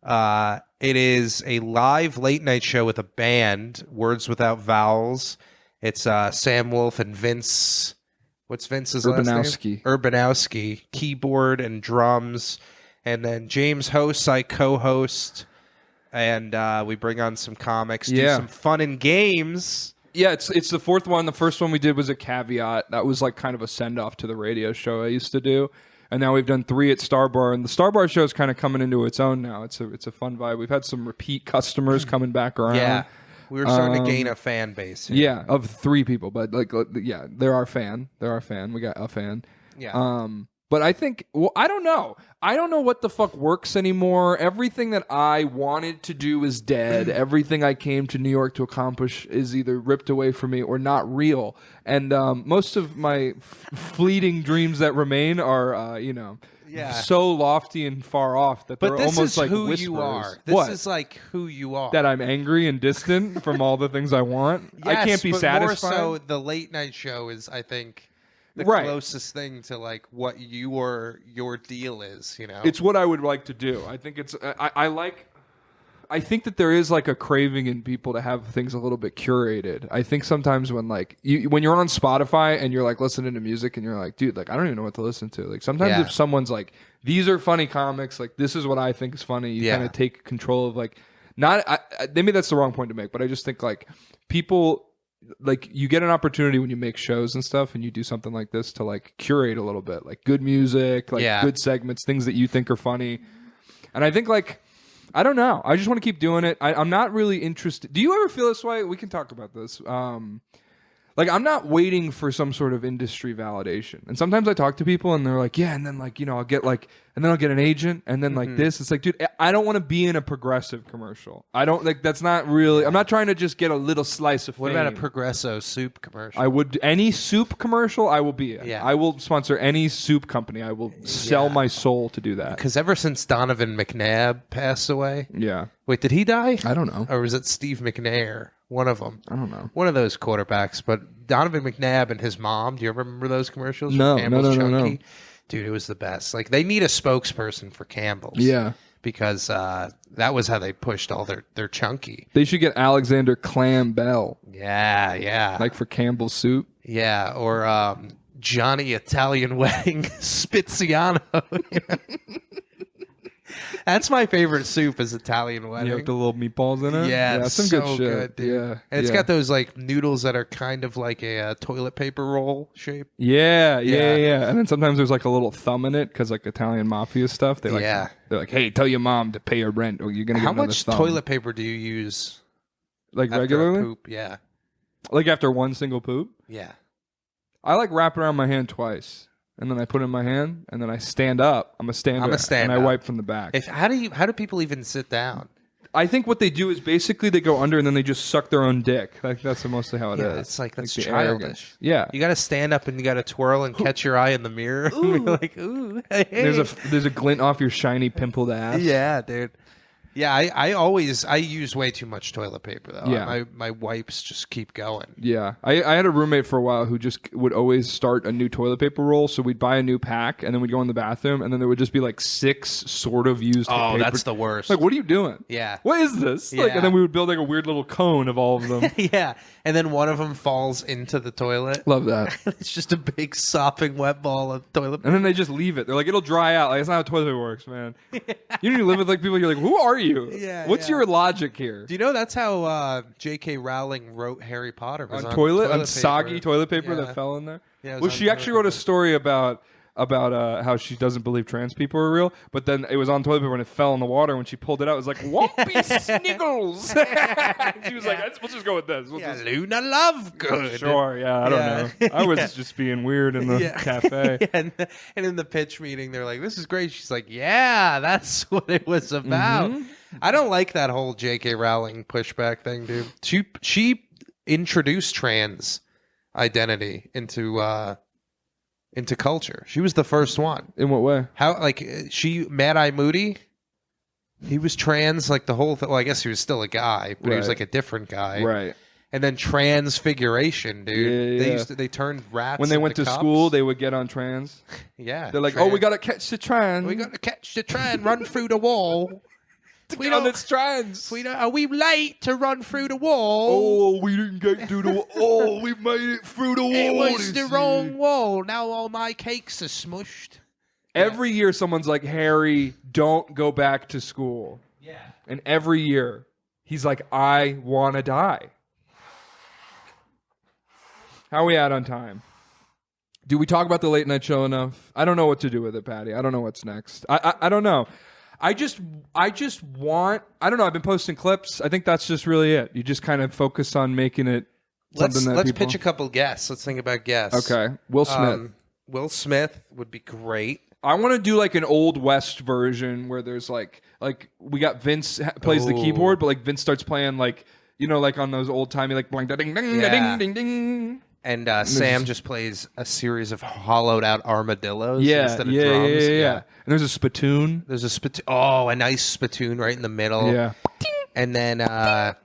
It is a live late night show with a band, Words Without Vowels. It's Sam Wolf and Vince. What's Vince's last name? Urbanowski. Keyboard and drums. And then James hosts, I co-host. And we bring on some comics, do some fun and games. Yeah, it's the fourth one. The first one we did was a caveat. That was like kind of a send off to the radio show I used to do. And now we've done 3 at Star Bar, and the Star Bar show is kind of coming into its own now. It's a fun vibe. We've had some repeat customers coming back around. Yeah, we were starting to gain a fan base. Here. Yeah, of 3 people, but like yeah, they're our fan. They're our fan. We got a fan. Yeah. But I think, well, I don't know. I don't know what the fuck works anymore. Everything that I wanted to do is dead. Everything I came to New York to accomplish is either ripped away from me or not real. And most of my fleeting dreams that remain are, so lofty and far off that they're But this almost is like who whispers. you are. This What? is like who you are. That I'm angry and distant from all the things I want. I Yes, can't be but satisfied. More so, the late night show is, I think, the Right. closest thing to like what your deal is. You know, It's what I would like to do. I think it's I think that there is like a craving in people to have things a little bit curated. I think sometimes when like when you're on Spotify and you're like listening to music and you're like, dude, like I don't even know what to listen to. Like sometimes Yeah. if someone's like, these are funny comics, like this is what I think is funny, you Yeah. kind of take control of like maybe that's the wrong point to make, but I just think like people like you get an opportunity when you make shows and stuff and you do something like this to like curate a little bit, like good music, like Yeah. good segments, things that you think are funny. And I think like, I don't know. I just want to keep doing it. I'm not really interested. Do you ever feel this way? We can talk about this. Like, I'm not waiting for some sort of industry validation. And sometimes I talk to people and they're like, yeah, and then like, I'll get like, and then I'll get an agent and then like this. It's like, dude, I don't want to be in a progressive commercial. I don't like, that's not really, I'm not trying to just get a little slice of fame. What about a Progresso soup commercial? I would, any soup commercial I will be in. Yeah. I will sponsor any soup company. I will sell my soul to do that. Because ever since Donovan McNabb passed away. Yeah. Wait, did he die? I don't know. Or was it Steve McNair? One of them. I don't know. One of those quarterbacks. But Donovan McNabb and his mom, do you ever remember those commercials? No, Campbell's no. Chunky? Dude, it was the best. Like, they need a spokesperson for Campbell's. Yeah. Because that was how they pushed all their Chunky. They should get Alexander Clam Bell. Yeah, yeah. Like for Campbell's soup. Yeah, or Johnny Italian Wedding Spiziano. That's my favorite soup is Italian Wedding. You have the little meatballs in it? Yeah, that's some some so good shit. good, dude. Yeah. And it's got those like noodles that are kind of like a toilet paper roll shape. Yeah. Yeah. And then sometimes there's like a little thumb in it because like Italian mafia stuff. They like, they're like, hey, tell your mom to pay her rent or you're going to get another much thumb. Toilet paper do you use like after regularly? a poop? Yeah. Like after one single poop? Yeah. I like wrap it around my hand twice. And then I put it in my hand, and then I stand up. I'm a stand-up, and I wipe from the back. How do people even sit down? I think what they do is basically they go under, and then they just suck their own dick. Like that's mostly how it is. It's like that's the childish. arrogance. Yeah, you got to stand up and you got to twirl and catch your eye in the mirror. You're like, ooh, hey. There's a glint off your shiny pimpled ass. Yeah, dude. Yeah, I use way too much toilet paper though. Yeah. My wipes just keep going. Yeah. I had a roommate for a while who just would always start a new toilet paper roll. So we'd buy a new pack and then we'd go in the bathroom and then there would just be like 6 sort of used paper. That's the worst. Like, what are you doing? Yeah. What is this? Yeah. Like, and then we would build like a weird little cone of all of them. Yeah. And then one of them falls into the toilet. Love that. It's just a big sopping wet ball of toilet paper. And then they just leave it. They're like, it'll dry out. Like, that's not how toilet paper works, man. You need to live with like people. You're like, who are you? Yeah. What's your logic here? Do you know that's how J.K. Rowling wrote Harry Potter? Was on toilet paper. soggy toilet paper that fell in there? Yeah, well, she actually wrote a story about how she doesn't believe trans people are real, but then it was on toilet paper and it fell in the water. When she pulled it out, it was like, Whoopie Sniggles. She was like, we'll just go with this. Luna Lovegood. Sure, yeah, I don't know. I was just being weird in the cafe. And in the pitch meeting, they're like, this is great. She's like, yeah, that's what it was about. Mm-hmm. I don't like that whole J.K. Rowling pushback thing, dude. She introduced trans identity into culture. She was the first one. In what way? How Mad Eye Moody? He was trans like the whole thing. Well, I guess he was still a guy, but he was like a different guy. Right. And then Transfiguration, dude. Yeah. They turned rats when they went to cups. school, they would get on trans. Yeah. They're like, oh, we gotta catch the trans. We gotta catch the trans, run through the wall. We on its trans. Are we late to run through the wall? Oh, we didn't get through the wall. Oh, we made it through the wall. It was the wrong wall. Now all my cakes are smushed. Every year, someone's like, Harry, don't go back to school. Yeah. And every year, he's like, I want to die. How are we at on time? Do we talk about the late night show enough? I don't know what to do with it, Patty. I don't know what's next. I don't know. I just want, I don't know, I've been posting clips. I think that's just really it. You just kind of focus on making it something that Let's people... pitch a couple guests. Let's think about guests. Okay. Will Smith. Will Smith would be great. I want to do like an Old West version where there's like we got Vince plays the keyboard, but like Vince starts playing like, you know, like on those old timey like blank ding ding ding ding ding. And Sam just plays a series of hollowed out armadillos instead of drums. Yeah. And there's a spittoon. There's a spittoon. Oh, a nice spittoon right in the middle. Yeah. And then there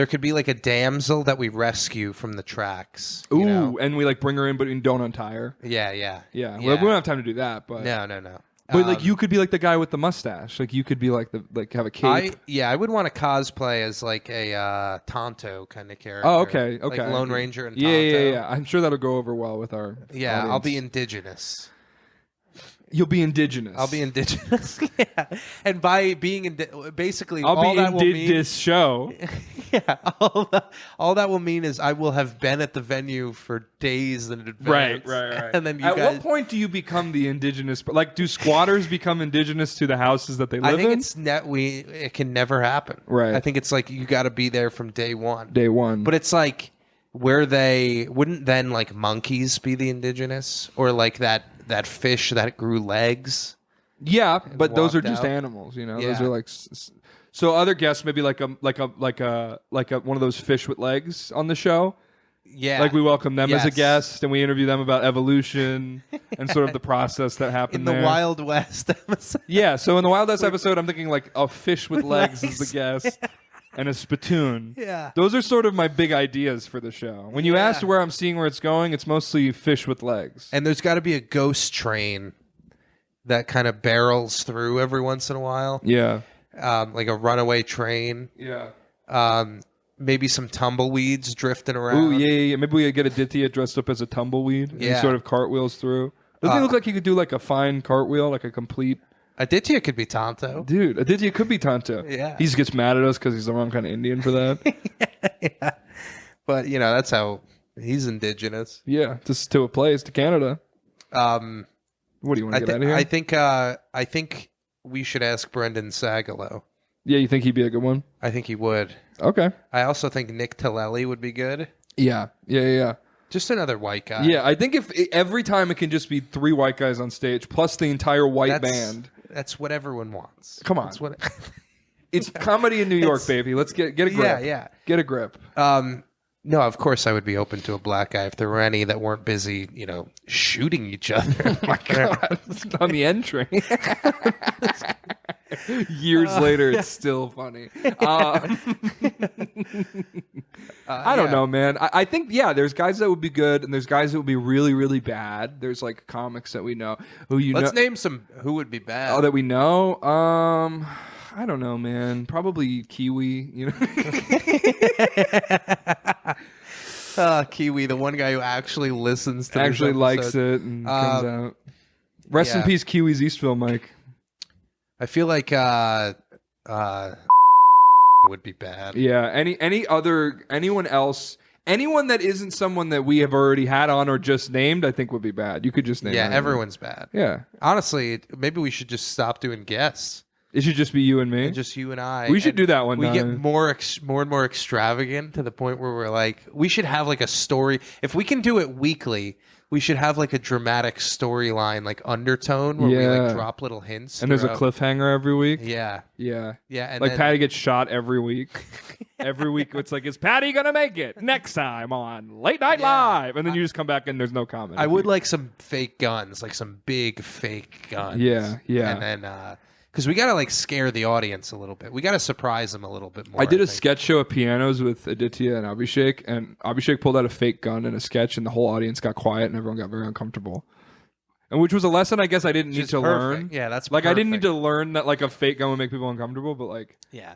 could be like a damsel that we rescue from the tracks. Ooh, you know? and we like bring her in, but we don't untie her. Yeah. Well, we don't have time to do that, but No. But like you could be like the guy with the mustache. Like you could be like have a cape. I would want to cosplay as like a Tonto kind of character. Oh, okay. Like Lone Ranger and Tonto. Yeah. I'm sure that'll go over well with our Yeah, audience. I'll be indigenous. You'll be indigenous. I'll be indigenous. Yeah. And by being basically I'll all be that will mean this show. Yeah, all that will mean is I will have been at the venue for days in advance. Right. And then at what point do you become the indigenous? Like, do squatters become indigenous to the houses that they live in? I think it can never happen. Right. I think it's like you got to be there from day one. Day one. But it's like wouldn't then like monkeys be the indigenous, or like that fish that grew legs? Yeah, but those are walked just out. animals, you know. Yeah. Those are like so other guests maybe like a one of those fish with legs on the show. Yeah, Like we welcome them as a Yes. guest and we interview them about evolution and sort of the process that happened in the there. Wild West episode. Yeah, so in the Wild West episode, I'm thinking like a fish with legs is legs. the guest and a spittoon. Yeah. Those are sort of my big ideas for the show. When you Yeah. asked where I'm seeing where it's going, it's mostly fish with legs. And there's got to be a ghost train that kind of barrels through every once in a while, Yeah. like a runaway train. Yeah. Maybe some tumbleweeds drifting around. Ooh, yeah. Maybe we get Aditya dressed up as a tumbleweed and he Yeah. sort of cartwheels through. Doesn't he look like he could do like a fine cartwheel, like a complete... Aditya could be Tonto. Dude, Aditya could be Tonto. Yeah. He just gets mad at us because he's the wrong kind of Indian for that. Yeah. But, that's how he's indigenous. Yeah, just to a place, to Canada. Um, What do you want to get out of here? I think we should ask Brendan Sagalow. Yeah, you think he'd be a good one? I think he would. Okay. I also think Nick Tillelli would be good. Yeah. Just another white guy. Yeah, I think if every time it can just be 3 white guys on stage plus the entire white band. That's what everyone wants. Come on. That's what It's comedy in New York, baby. Let's get a grip. Yeah. Get a grip. No, of course I would be open to a black guy if there were any that weren't busy, shooting each other. Oh my God. On the end train. Years later, it's still funny. I don't know, man. I think, there's guys that would be good, and there's guys that would be really, really bad. There's like comics that we know who Let's name some who would be bad. Oh, that we know. I don't know, man. Probably Kiwi. Kiwi, the one guy who actually listens to Actually this likes episode. it and comes out. Rest in peace, Kiwi's Eastville, Mike. I feel like would be bad. Yeah. Anyone else? Anyone that isn't someone that we have already had on or just named, I think would be bad. You could just name. Yeah, anyone. everyone's bad. Yeah. Honestly, maybe we should just stop doing guests. It should just be you and me. And just you and I. We should do that one We time. get more and more extravagant to the point where we're like, we should have like a story. If we can do it weekly, we should have like a dramatic storyline, like undertone, where we like drop little hints. And there's a throughout. cliffhanger every week. Yeah. Yeah. And like then, Patty gets shot every week. Every week it's like, is Patty gonna make it next time on Late Night Live? And then you just come back and there's no comment. I would like some fake guns, like some big fake guns. Yeah. And then, because we gotta like scare the audience a little bit. We gotta surprise them a little bit more. I did a think. sketch show at Pianos with Aditya and Abhishek pulled out a fake gun in a sketch, and the whole audience got quiet and everyone got very uncomfortable. And which was a lesson I guess I didn't need to learn. Yeah, that's like perfect. I didn't need to learn that like a fake gun would make people uncomfortable, but like Yeah.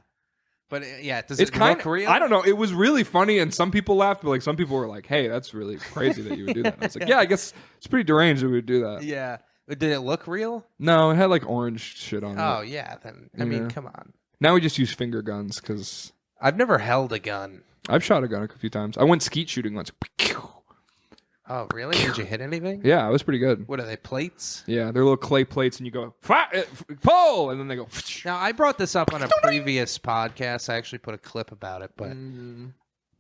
But does it's it kind look real? I don't know. It was really funny, and some people laughed, but like some people were like, "Hey, that's really crazy that you would do that." And I was like, "Yeah, I guess it's pretty deranged that we would do that." Yeah. But did it look real? No, it had like orange shit on it. Oh yeah. Then I mean, Yeah. come on. Now we just use finger guns because I've never held a gun. I've shot a gun a few times. I went skeet shooting once. Oh really? Did you hit anything? Yeah, it was pretty good. What are they, plates? Yeah, they're little clay plates, and you go pull, and then they go. Now I brought this up on a previous podcast. I actually put a clip about it, but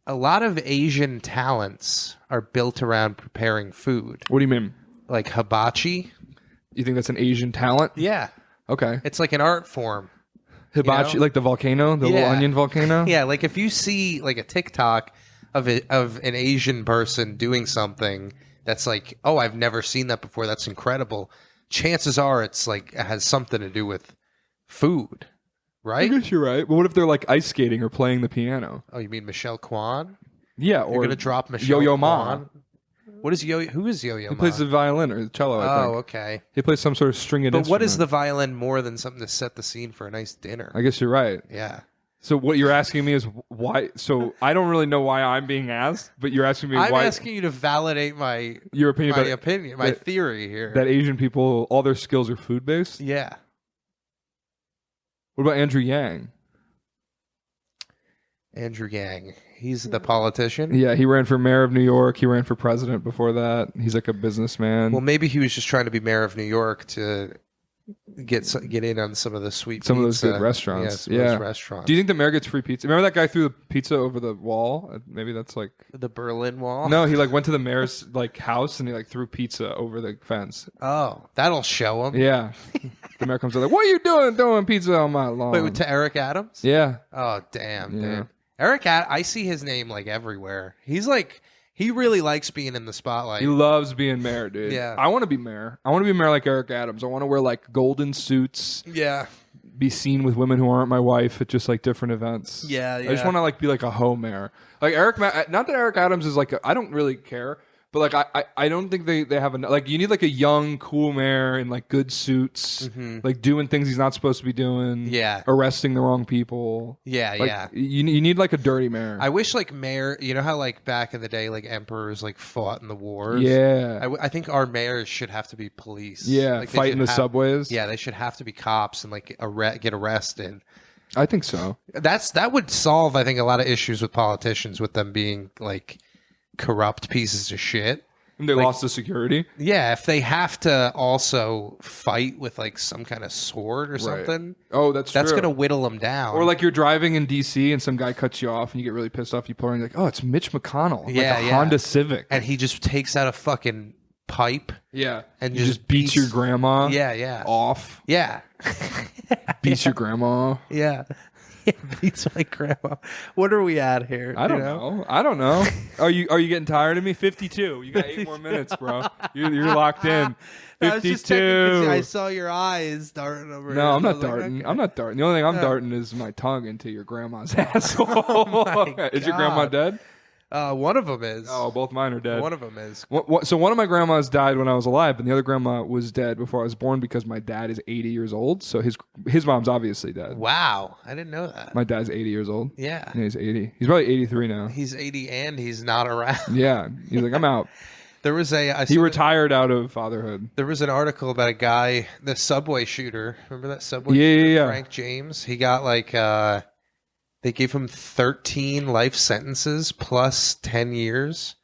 a lot of Asian talents are built around preparing food, What do you mean? like hibachi. You think that's an Asian talent? Yeah, Okay. it's like an art form. Hibachi, like the volcano, the little Yeah. onion volcano. Yeah, like if you see like a TikTok of an Asian person doing something that's like, oh, I've never seen that before. That's incredible. Chances are it's like it has something to do with food, I right? guess you're right. But what if they're like ice skating or playing the piano? Oh, you mean Michelle Kwan? Yeah, You're or gonna drop Michelle Yo-Yo Ma. Kwan? What is Yo? Who is Yo-Yo He Ma? plays the violin or the cello. I think. Okay. He plays some sort of stringed But what is instrument. the violin more than something to set the scene for a nice dinner? I guess you're right. Yeah. So what you're asking me is why? So I don't really know why I'm being asked, but you're asking me I'm why asking you to validate my your opinion my that- theory here. that Asian people, all their skills are food based. Yeah. What about Andrew Yang? Andrew Yang. He's the politician. Yeah, he ran for mayor of New York. He ran for president before that. He's like a businessman. Well, maybe he was just trying to be mayor of New York to get in on some of the sweet Some of pizza. those good restaurants. Some of those restaurants. Do you think the mayor gets free pizza? Remember that guy threw the pizza over the wall? Maybe that's like the Berlin Wall? No, he like went to the mayor's like house and he like threw pizza over the fence. Oh, that'll show him. Yeah. The mayor comes out like, "What are you doing throwing pizza on my lawn?" Wait, to Eric Adams? Yeah. Oh, damn, Yeah. dude. I see his name like everywhere. He's like, he really likes being in the spotlight. He loves being mayor, dude. Yeah. I want to be mayor. I want to be mayor like Eric Adams. I want to wear like golden suits. Yeah. Be seen with women who aren't my wife at just like different events. Yeah, I just want to like be like a hoe mayor. Like not that Eric Adams is like I don't really care, but like I don't think they have like you need like a young cool mayor in like good suits, like doing things he's not supposed to be doing. Yeah. Arresting the wrong people. Yeah, like, yeah. You need like a dirty mayor. I wish like mayor, you know how like back in the day like emperors like fought in the wars? Yeah. I think our mayors should have to be police. Yeah, like, fight in the subways. Yeah, they should have to be cops and like get arrested. I think so. That would solve, I think, a lot of issues with politicians, with them being like corrupt pieces of shit. And they lost the security. Yeah, if they have to also fight with like some kind of sword or something. Oh, that's going true. to whittle them down. Or like you're driving in DC and some guy cuts you off and you get really pissed off. You pull over and you're like, "Oh, it's Mitch McConnell." Yeah, like a Honda Civic. And he just takes out a fucking pipe. Yeah, And you just beats your grandma. Yeah. Off. Yeah. Beats your grandma. Yeah. Beats my grandma. What are we at here? I don't know. I don't know. Are you getting tired of me? 52. You got 8 more minutes, bro. You're locked in. 52. I was just checking 'cause I saw your eyes darting over. No, here. I'm I not was like, darting. okay. I'm not darting. The only thing I'm darting is my tongue into your grandma's asshole. my Is your grandma God. dead? One of them is. Oh, both mine are dead. One of them is. So one of my grandmas died when I was alive, and the other grandma was dead before I was born because my dad is 80 years old. So his mom's obviously dead. Wow, I didn't know that. My dad's 80 years old. Yeah. Yeah, he's 80. He's probably 83 now. He's 80 and he's not around. Yeah, he's like, I'm out. There was He retired out of fatherhood. There was an article about a guy, the subway shooter. Remember that subway Yeah, shooter, yeah, yeah. Frank James? He got like they gave him 13 life sentences plus 10 years.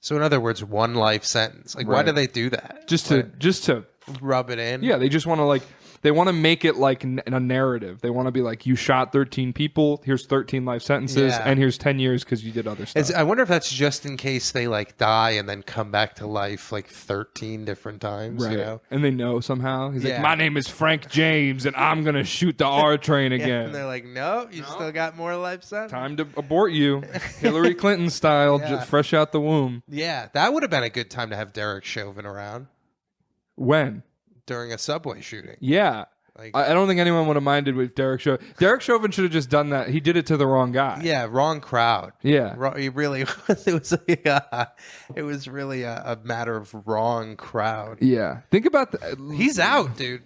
So in other words, one life sentence. Like, why Right. do they do that? Just to Rub it in. yeah, they just want to they want to make it like a narrative. They want to be like, you shot 13 people. Here's 13 life sentences, Yeah. and here's 10 years because you did other stuff. I wonder if that's just in case they like die and then come back to life like 13 different times. Right. You know? And they know somehow. He's Yeah. like, my name is Frank James, and I'm going to shoot the R train Yeah, again. and they're like, nope, you still got more life sentences. Time to abort you. Hillary Clinton style, Yeah. just fresh out the womb. Yeah, that would have been a good time to have Derek Chauvin around When? during a subway shooting. Yeah. Like, I don't think anyone would have minded with Derek Chauvin. Derek Chauvin should have just done that. He did it to the wrong guy. yeah, wrong crowd. Yeah. He really was. It was really a matter of wrong crowd. Yeah. Think about He's out, dude.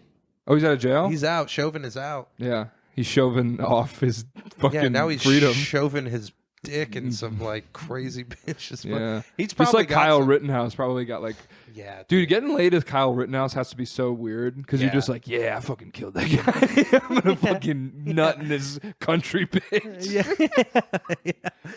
Oh, he's out of jail? He's out. Chauvin is out. Yeah. He's Chauvin off his fucking Yeah, now he's freedom. shoving his dick in some like crazy bitches. But Yeah. he's Just probably like got Kyle some- Rittenhouse probably got like, Yeah, dude, getting laid as Kyle Rittenhouse has to be so weird because you're Yeah. just like, yeah, I fucking killed that guy. I'm gonna fucking nut in this country bitch. Yeah.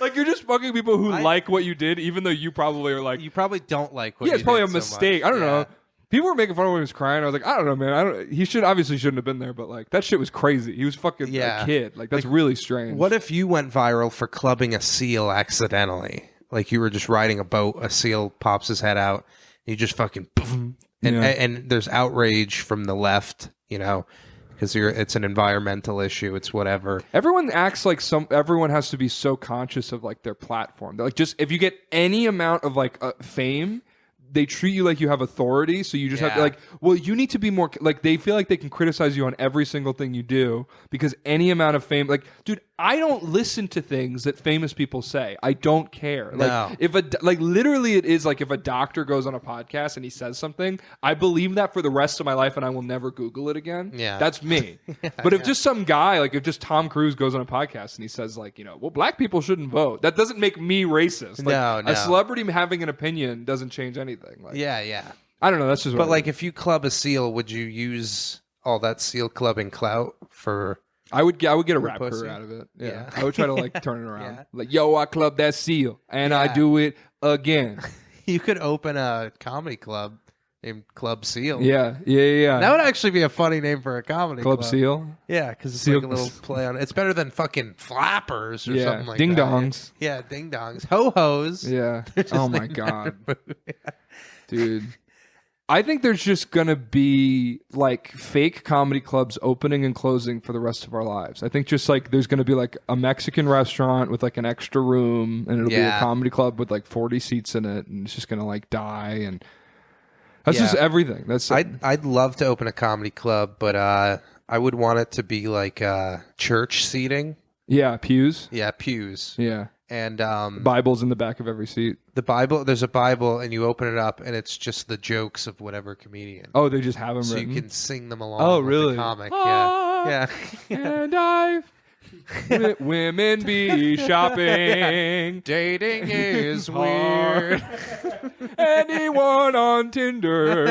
Like you're just fucking people who like what you did, even though you probably are like, You probably don't like what yeah, it's you probably a did so mistake. much. I don't know. Yeah. People were making fun of him when he was crying. I was like, I don't know, man. He obviously shouldn't have been there, but like that shit was crazy. He was fucking Yeah. a kid. Like that's really strange. What if you went viral for clubbing a seal accidentally? Like you were just riding a boat, a seal pops his head out, you just fucking boom, and Yeah. and there's outrage from the left, you know, because it's an environmental issue, it's whatever. Everyone acts like everyone has to be so conscious of like their platform. They're like, just if you get any amount of like fame, they treat you like you have authority. So you just have to Yeah. like, well, you need to be more like, they feel like they can criticize you on every single thing you do because any amount of fame, like, dude, I don't listen to things that famous people say. I don't care. No. Like if literally it is like if a doctor goes on a podcast and he says something, I believe that for the rest of my life and I will never Google it again. Yeah. That's me. But if just some guy, like if just Tom Cruise goes on a podcast and he says like, you know, well, black people shouldn't vote, that doesn't make me racist. Like, No. a celebrity having an opinion doesn't change anything. Like, Yeah. I don't know. That's just what But like if you club a seal, would you use all that seal clubbing clout for... I would get a rap pussy. career out of it. Yeah. Yeah. I would try to like turn it around. Yeah. Like, yo, I clubbed that seal and I Yeah. do it again. You could open a comedy club named Club Seal. Yeah. That would actually be a funny name for a comedy club. Club Seal? Yeah, because it's Seal. like a little play on it. It's better than fucking Flappers or something like Ding that. dongs. Yeah, Ding Dongs. Ho-Hos. Yeah. Just Oh, my like God. Dude. I think there's just going to be like fake comedy clubs opening and closing for the rest of our lives. I think just like there's going to be like a Mexican restaurant with like an extra room and it'll be a comedy club with like 40 seats in it and it's just going to like die. And that's just everything. That's I'd love to open a comedy club, but I would want it to be like church seating. Yeah, pews. Yeah, pews. Yeah. And Bibles in the back of every seat. The Bible, there's a Bible, and you open it up, and it's just the jokes of whatever comedian. Oh, they just have them so written? you can sing them along with the comic. Yeah. And I've women be shopping. Dating is weird. Anyone on Tinder?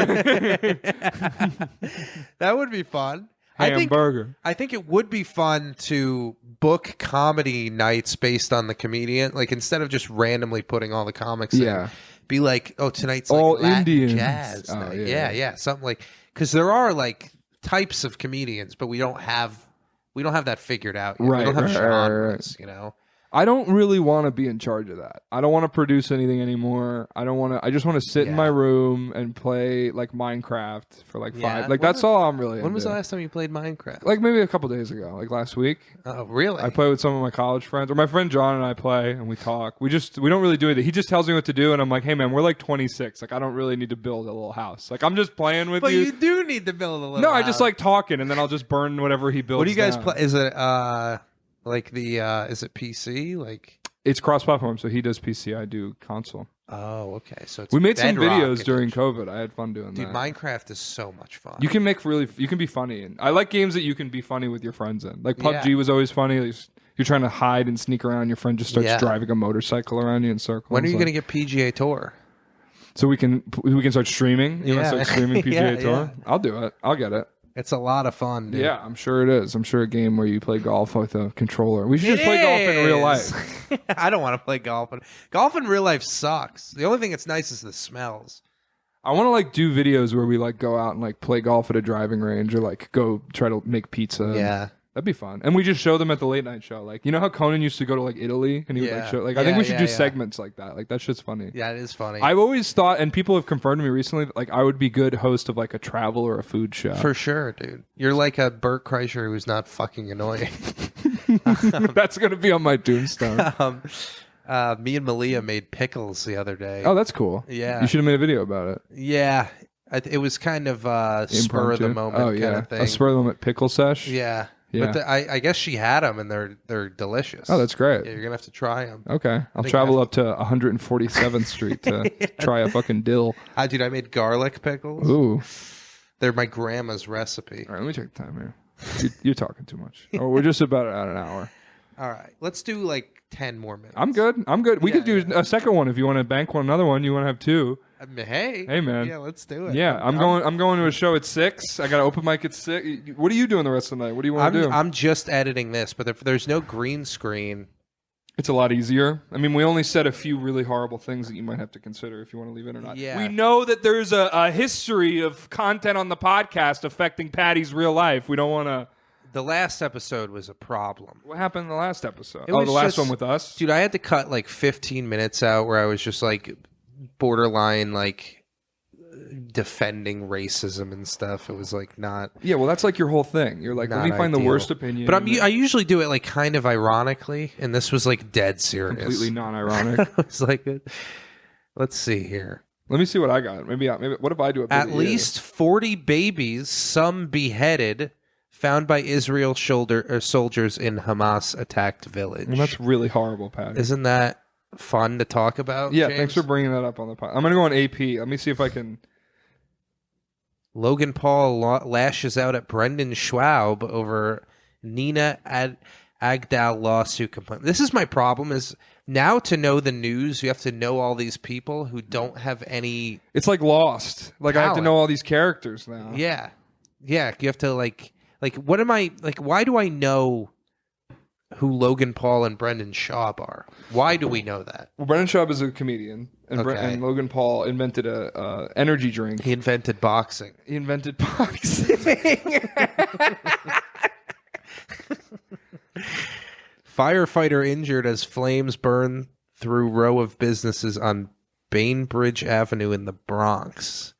That would be fun. Hamburger. I think it would be fun to book comedy nights based on the comedian. Like instead of just randomly putting all the comics in, be like, oh, tonight's like all Latin Indians. Jazz Oh, night. yeah. Yeah, something like, because there are like types of comedians, but we don't have that figured out yet. Right, we don't have right, genres, you know. I don't really want to be in charge of that. I don't want to produce anything anymore. I just want to sit in my room and play like Minecraft for like 5. Like that's all I'm really When was the into. last time you played Minecraft? Like maybe a couple days ago, like last week. Oh, really? I play with some of my college friends, or my friend John and I play, and we talk. We don't really do anything. He just tells me what to do, and I'm like, hey man, we're like 26. Like I don't really need to build a little house. Like I'm just playing with but you. you do need to build a little. No, I just like talking, and then I'll just burn whatever he builds. What do you guys down. play? Is it like the is it PC like? It's cross-platform, so he does PC, I do console. Oh, okay. So it's we made some Bedrock videos during COVID. I had fun doing that. Dude, Minecraft is so much fun. You can be funny, and I like games that you can be funny with your friends in. Like PUBG was always funny. You're trying to hide and sneak around. Your friend just starts driving a motorcycle around you in circles. When are you going to get PGA Tour? So we can start streaming. You want to start streaming PGA Tour? Yeah. I'll do it. I'll get it. It's a lot of fun, dude. Yeah, I'm sure it is. I'm sure a game where you play golf with a controller. We should just play golf in real life. I don't want to play golf. Golf in real life sucks. The only thing that's nice is the smells. I want to like do videos where we like go out and like play golf at a driving range or like go try to make pizza. Yeah. That'd be fun. And we just show them at the late night show. Like, you know how Conan used to go to like Italy and he would like show, like, I think we should do segments like that. Like, that shit's funny. Yeah, it is funny. I've always thought, and people have confirmed to me recently, that, like, I would be good host of like a travel or a food show. For sure, dude. You're like a Bert Kreischer who's not fucking annoying. That's going to be on my tombstone. Me and Malia made pickles the other day. Oh, that's cool. Yeah. You should have made a video about it. Yeah. It was kind of spur of the moment kind of thing. A spur of the moment pickle sesh? Yeah. Yeah. But I guess she had them, and they're delicious. Oh, that's great. Yeah, you're gonna have to try them. Okay, I'll travel up to 147th Street to try a fucking dill. Dude, I made garlic pickles. Ooh, they're my grandma's recipe. All right, let me take the time here. You're talking too much. Oh, we're just about at an hour. All right, let's do like 10 more minutes. I'm good. We could do a second one if you want to bank another one. You want to have two. Hey man. Yeah, let's do it. Yeah, I'm going to a show at 6. I got to open mic at 6. What are you doing the rest of the night? What do you want to do? I'm just editing this, but if there's no green screen, it's a lot easier. I mean, we only said a few really horrible things that you might have to consider if you want to leave it or not. Yeah. We know that there's a history of content on the podcast affecting Patty's real life. We don't want to. The last episode was a problem. What happened in the last episode? The last one with us? Dude, I had to cut like 15 minutes out where I was just like borderline like defending racism and stuff. It was like not. Yeah, well, that's like your whole thing. You're like, let me find the worst opinion. But I usually do it like kind of ironically, and this was like dead serious. Completely non-ironic. It's like, let's see here. Let me see what I got. Maybe what if I do a bit At least 40 babies, some beheaded, found by Israel soldiers in Hamas-attacked village. Well, that's really horrible, Patty. Isn't that fun to talk about? Yeah, James? thanks for bringing that up on the pod. I'm going to go on AP. Let me see if I can. Logan Paul lashes out at Brendan Schwab over Nina Agdal lawsuit complaint. This is my problem is now to know the news, you have to know all these people who don't have any. It's like Lost. Like talent. I have to know all these characters now. Yeah. Yeah. You have to like what am I like? Why do I know who Logan Paul and Brendan Schaub are? Why do we know that? Well, Brendan Schaub is a comedian, and, and Logan Paul invented a energy drink. He invented boxing. He invented boxing. Firefighter injured as flames burn through row of businesses on Bainbridge Avenue in the Bronx.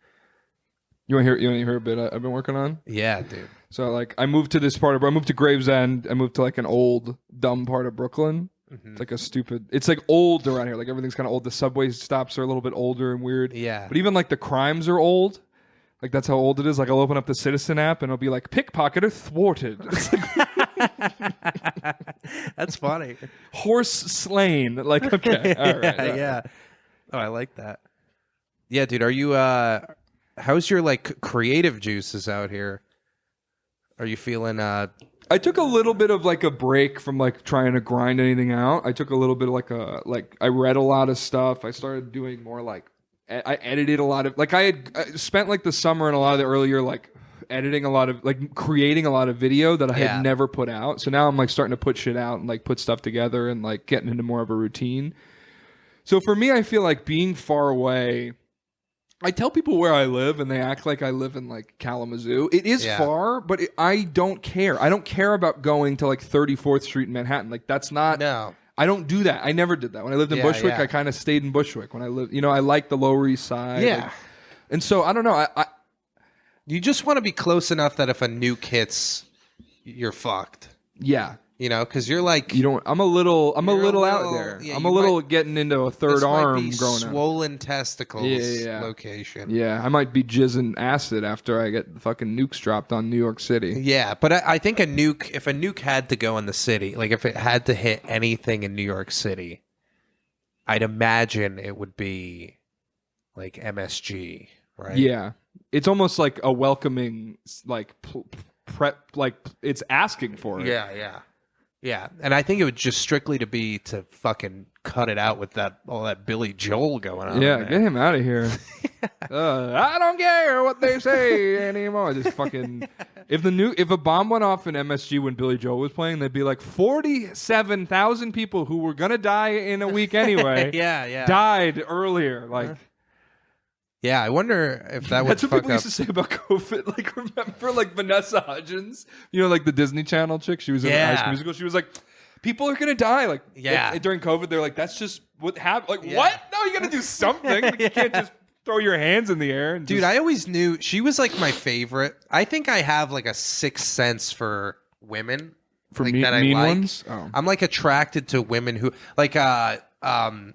You want to hear a bit I've been working on? Yeah, dude. So like I moved to Gravesend. I moved to like an old dumb part of Brooklyn. Mm-hmm. It's like it's like old around here. Like everything's kind of old. The subway stops are a little bit older and weird. Yeah. But even like the crimes are old. Like that's how old it is. Like I'll open up the Citizen app and it'll be like pickpocketer thwarted. That's funny. Horse slain. Like okay. All right. Yeah. Oh, I like that. Yeah, dude. Are you how's your like creative juices out here? Are you feeling I took a little bit of like a break from like trying to grind anything out. I took a little bit of like I read a lot of stuff. I started doing more like I edited a lot of like I spent like the summer and a lot of the earlier like editing a lot of like creating a lot of video that I had never put out. So now I'm like starting to put shit out and like put stuff together and like getting into more of a routine. So for me, I feel like being far away. I tell people where I live, and they act like I live in, like, Kalamazoo. It is far, but I don't care. I don't care about going to, like, 34th Street in Manhattan. Like, that's not... No. I don't do that. I never did that. When I lived in Bushwick, I kind of stayed in Bushwick. When I lived... You know, I like the Lower East Side. Yeah. Like, and so, I don't know. You just want to be close enough that if a nuke hits, you're fucked. Yeah. You know, because you're like I'm a little out there. Yeah, I'm a little getting into a third arm might be growing swollen testicles location. Yeah, I might be jizzing acid after I get the fucking nukes dropped on New York City. Yeah, but I think if a nuke had to go in the city, like if it had to hit anything in New York City, I'd imagine it would be like MSG, right? Yeah, it's almost like a welcoming, like prep, like it's asking for it. Yeah. Yeah, and I think it would just strictly be to fucking cut it out with all that Billy Joel going on. Yeah, get him out of here. I don't care what they say anymore. Just fucking. If a bomb went off in MSG when Billy Joel was playing, they'd be like 47,000 people who were gonna die in a week anyway. Died earlier. Like. Yeah, I wonder if that would That's what people used to say about COVID. Like, remember, like, Vanessa Hudgens? You know, like, the Disney Channel chick? She was in High School Musical. She was like, people are going to die. Like, during COVID, they're like, that's just what happened. Like, what? No, you got to do something. Like, you can't just throw your hands in the air. And Dude, I always knew she was, like, my favorite. I think I have, like, a sixth sense for women. For like, mean that I like. Ones? Oh. I'm, like, attracted to women who, like,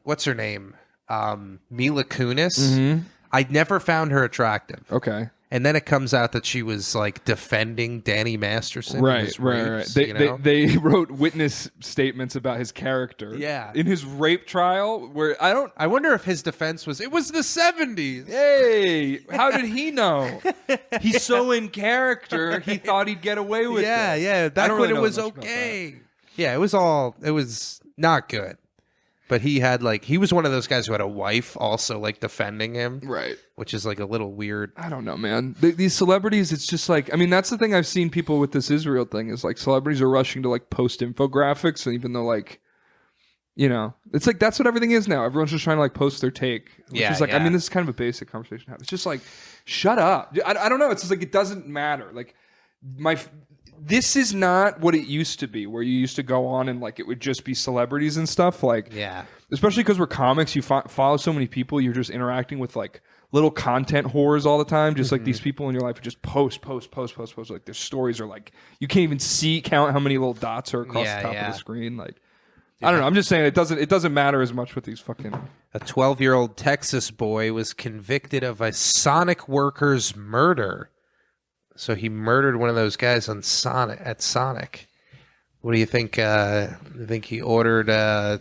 what's her name? Mila Kunis. Mm-hmm. I never found her attractive. Okay. And then it comes out that she was like defending Danny Masterson. Right. They wrote witness statements about his character. Yeah. In his rape trial, where I wonder if his defense was, it was the 70s. Hey, how did he know? He's so in character, he thought he'd get away with it. Yeah. Back when it was okay. Yeah, it was not good. But he was one of those guys who had a wife also like defending him. Right. Which is like a little weird. I don't know, man. These celebrities, it's just like, I mean, that's the thing I've seen people with this Israel thing is like celebrities are rushing to like post infographics. And even though like, you know, it's like, that's what everything is now. Everyone's just trying to like post their take. Which is like, I mean, this is kind of a basic conversation to have. It's just like, shut up. I don't know. It's just like, it doesn't matter. Like this is not what it used to be, where you used to go on and like it would just be celebrities and stuff. Like, especially because we're comics, you follow so many people, you're just interacting with like little content whores all the time. Just like these people in your life who just post. Like their stories are like you can't even count how many little dots are across the top of the screen. Like, I don't know. I'm just saying it doesn't matter as much with these fucking. A 12-year-old Texas boy was convicted of a Sonic worker's murder. So he murdered one of those guys at Sonic. What do you think? You think he ordered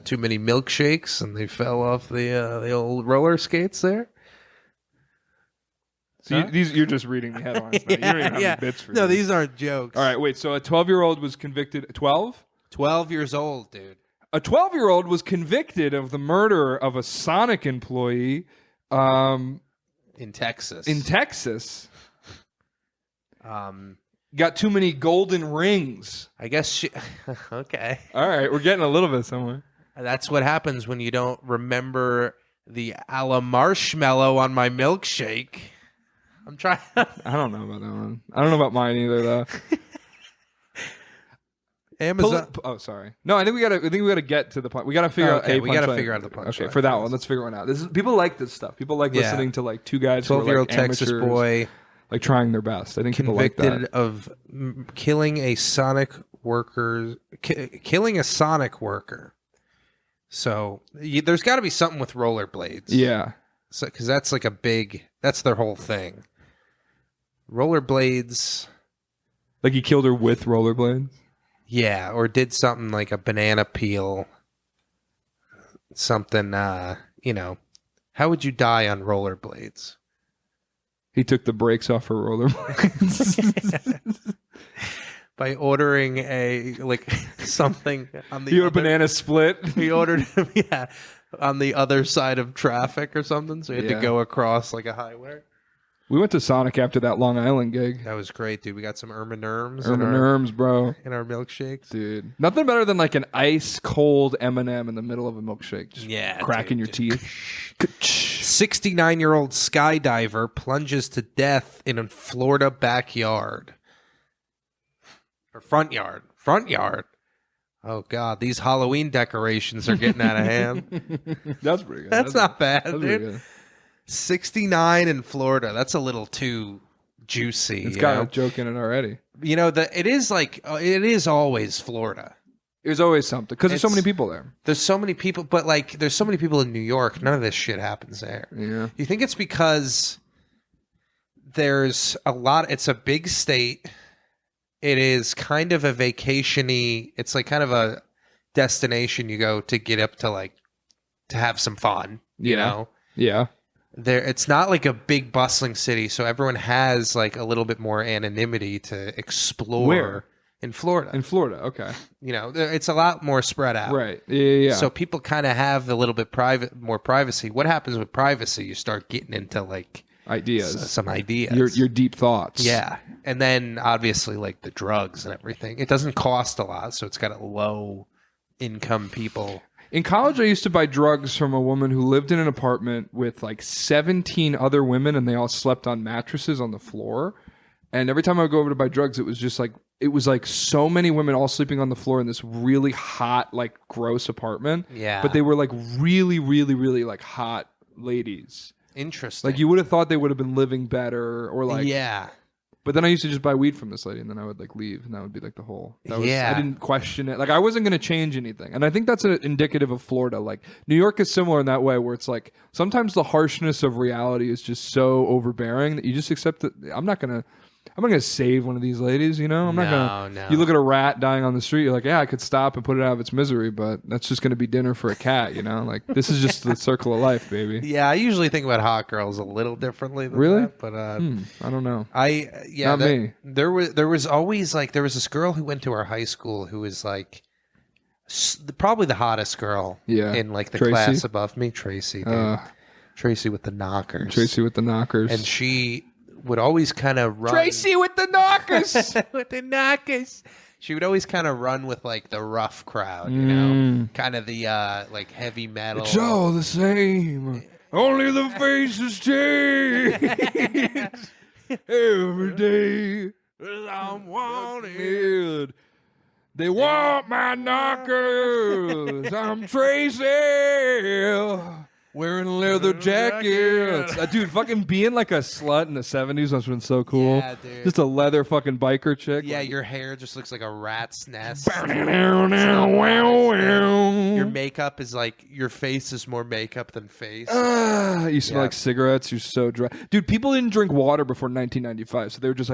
too many milkshakes and they fell off the old roller skates there? So you're just reading the headlines. Now. You don't even have the bits for No, these aren't jokes. All right, wait. So a 12-year-old was convicted. 12? 12 years old, dude. A 12-year-old was convicted of the murder of a Sonic employee in Texas. In Texas. got too many golden rings. I guess she. Okay. All right, we're getting a little bit somewhere. That's what happens when you don't remember the a la marshmallow on my milkshake. I'm trying. I don't know about that one. I don't know about mine either, though. Amazon. Oh, sorry. No, I think we gotta get to the point. We gotta figure out. We gotta figure out the punchline. Okay, for that one, let's figure one out. People like this stuff. People like listening to like two guys, 12-year-old like Texas amateurs, boy, like trying their best. I think people like that. Convicted of killing a Sonic worker. Killing a Sonic worker. So there's got to be something with rollerblades. Yeah. So because that's like that's their whole thing. Rollerblades. Like he killed her with rollerblades. Yeah, or did something like a banana peel. Something, how would you die on rollerblades? He took the brakes off her rollerblades. By ordering something on the You a banana split? He ordered on the other side of traffic or something, so he had to go across like a highway. We went to Sonic after that Long Island gig. That was great, dude. We got some Erm-a-Nerms. Bro. In our milkshakes. Dude. Nothing better than like an ice cold M&M in the middle of a milkshake. Just cracking your teeth. 69-year-old skydiver plunges to death in a Florida backyard. Or front yard. Oh, God. These Halloween decorations are getting out of hand. That's pretty good. That's not bad, that's dude. Good. 69 in Florida. That's a little too juicy. It's got a joke in it already. It is always Florida. There's always something because there's so many people there. There's so many people, but there's so many people in New York. None of this shit happens there. Yeah. You think it's because there's a lot? It's a big state. It is kind of a vacation-y. It's like kind of a destination you go to get up to to have some fun. You know? Yeah. It's not like a big bustling city, so everyone has like a little bit more anonymity to explore. Where? In Florida. In Florida, okay. It's a lot more spread out. Right. Yeah. So people kind of have a little bit more privacy. What happens with privacy? You start getting into ideas. Some ideas. Your deep thoughts. Yeah. And then obviously the drugs and everything. It doesn't cost a lot, so it's got a low income people. In college, I used to buy drugs from a woman who lived in an apartment with 17 other women, and they all slept on mattresses on the floor. And every time I would go over to buy drugs, it was just so many women all sleeping on the floor in this really hot, gross apartment. Yeah. But they were really, really, really hot ladies. Interesting. You would have thought they would have been living better or Yeah. But then I used to just buy weed from this lady, and then I would leave, and that would be the whole. I didn't question it. I wasn't going to change anything, and I think that's indicative of Florida. New York is similar in that way, where it's sometimes the harshness of reality is just so overbearing that you just accept that I'm not going to save one of these ladies. I'm not going to. No. You look at a rat dying on the street, you're like, yeah, I could stop and put it out of its misery, but that's just going to be dinner for a cat. This is just the circle of life, baby. Yeah, I usually think about hot girls a little differently than really? that, but I don't know. Not me. There was always there was this girl who went to our high school who was probably the hottest girl in the Tracy? class above me, Tracy. Dude. Tracy with the knockers. And she would always kind of run. Tracy with the knockers. With the knockers. She would always kind of run with the rough crowd, kind of the heavy metal. It's all the same. Only the faces change. Every day I'm wanted. They want my knockers. I'm Tracy. Wearing leather jackets. Dude, fucking being a slut in the 70s must have been so cool. Yeah, dude. Just a leather fucking biker chick. Yeah, your hair just looks like a rat's nest. Your makeup is your face is more makeup than face. You smell like cigarettes. You're so dry. Dude, people didn't drink water before 1995, so they were just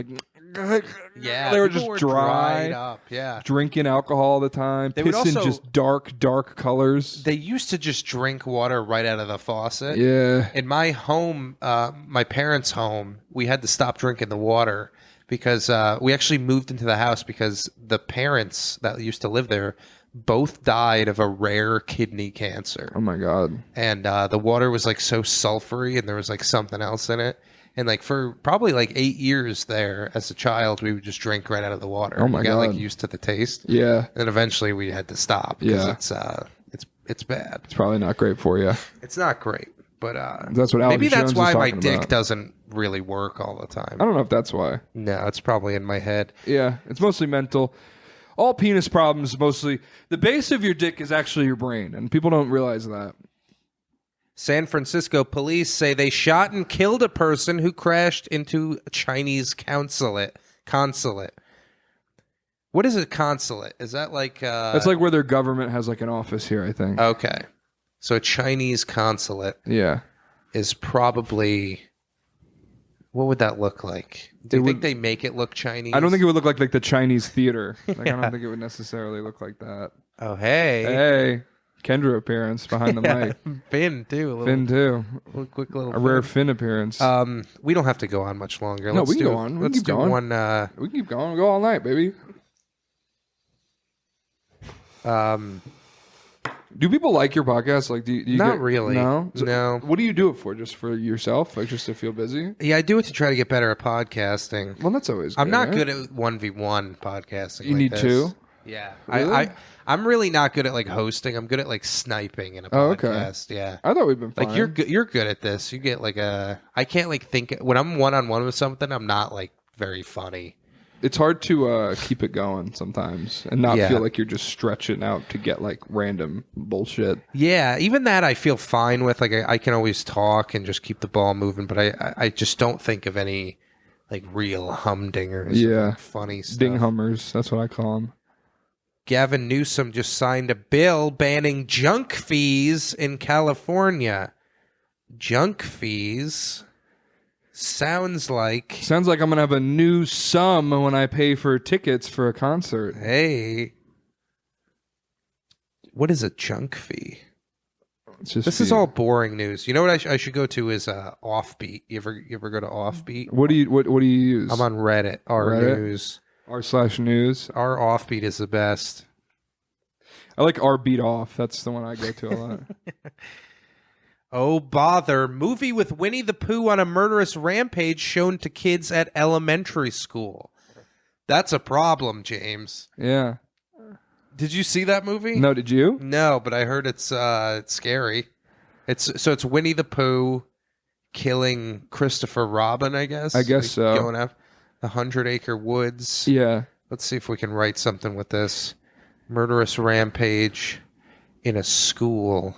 yeah, they were just dry. Dried up. Yeah. Drinking alcohol all the time. They would Pissing also, just dark colors. They used to just drink water right out of the faucet. Yeah. In my home, my parents' home, we had to stop drinking the water because we actually moved into the house because the parents that used to live there both died of a rare kidney cancer. Oh my God. And the water was so sulfury and there was something else in it. And like for probably like 8 years there as a child, we would just drink right out of the water. Oh my we got God. like used to the taste. Yeah. And eventually we had to stop because Yeah. it's bad. It's probably not great for you. It's not great, but That's what Alex maybe that's Jones why was my talking dick about. doesn't really work all the time. I don't know if that's why. No, it's probably in my head. Yeah, it's mostly mental. All penis problems mostly. The base of your dick is actually your brain, and people don't realize that. San Francisco police say they shot and killed a person who crashed into a Chinese consulate. What is a consulate? Is that like... That's like where their government has like an office here, I think. Okay. So a Chinese consulate Yeah. is probably... What would that look like? Do you think they make it look Chinese? I don't think it would look like the Chinese theater. Like, I don't think it would necessarily look like that. Oh, hey. Hey, Kendra appearance behind the mic. Finn, too. Finn, too. Quick little A rare Finn appearance. We don't have to go on much longer. No, Let's we can do, go on. We can Let's keep do going. one... we can keep going. We'll go all night, baby. Do people like your podcast? Like, do you Not get, really. No? No. What do you do it for? Just for yourself? Like, just to feel busy? Yeah, I do it to try to get better at podcasting. Well, that's always good. I'm not right? good at 1v1 podcasting. You like need this. two? Yeah. Really? I'm really not good at like hosting. I'm good at like sniping in a Oh, okay. podcast. Yeah. I thought we've been fine. Like you're good at this. You get like I can't like think when I'm one-on-one with something, I'm not like very funny. It's hard to keep it going sometimes and not Yeah. feel like you're just stretching out to get like random bullshit. Yeah, even that I feel fine with. Like I can always talk and just keep the ball moving, but I just don't think of any like real humdingers. Yeah. Like, funny stuff. Ding hummers. That's what I call them. Gavin Newsom just signed a bill banning junk fees in California. Junk fees sounds like... Sounds like I'm going to have a new sum when I pay for tickets for a concert. Hey. What is a junk fee? It's just This is all boring news. You know what I should go to is Offbeat. You ever go to Offbeat? What do you use? I'm on Reddit. Reddit? News. r/news. Our Offbeat is the best. I like R beat off. That's the one I go to a lot. Oh, bother. Movie with Winnie the Pooh on a murderous rampage shown to kids at elementary school. That's a problem, James. Yeah. Did you see that movie? No, did you? No, but I heard it's scary. It's Winnie the Pooh killing Christopher Robin, I guess. I guess so. Going up the 100-acre woods. Yeah. Let's see if we can write something with this. Murderous rampage in a school.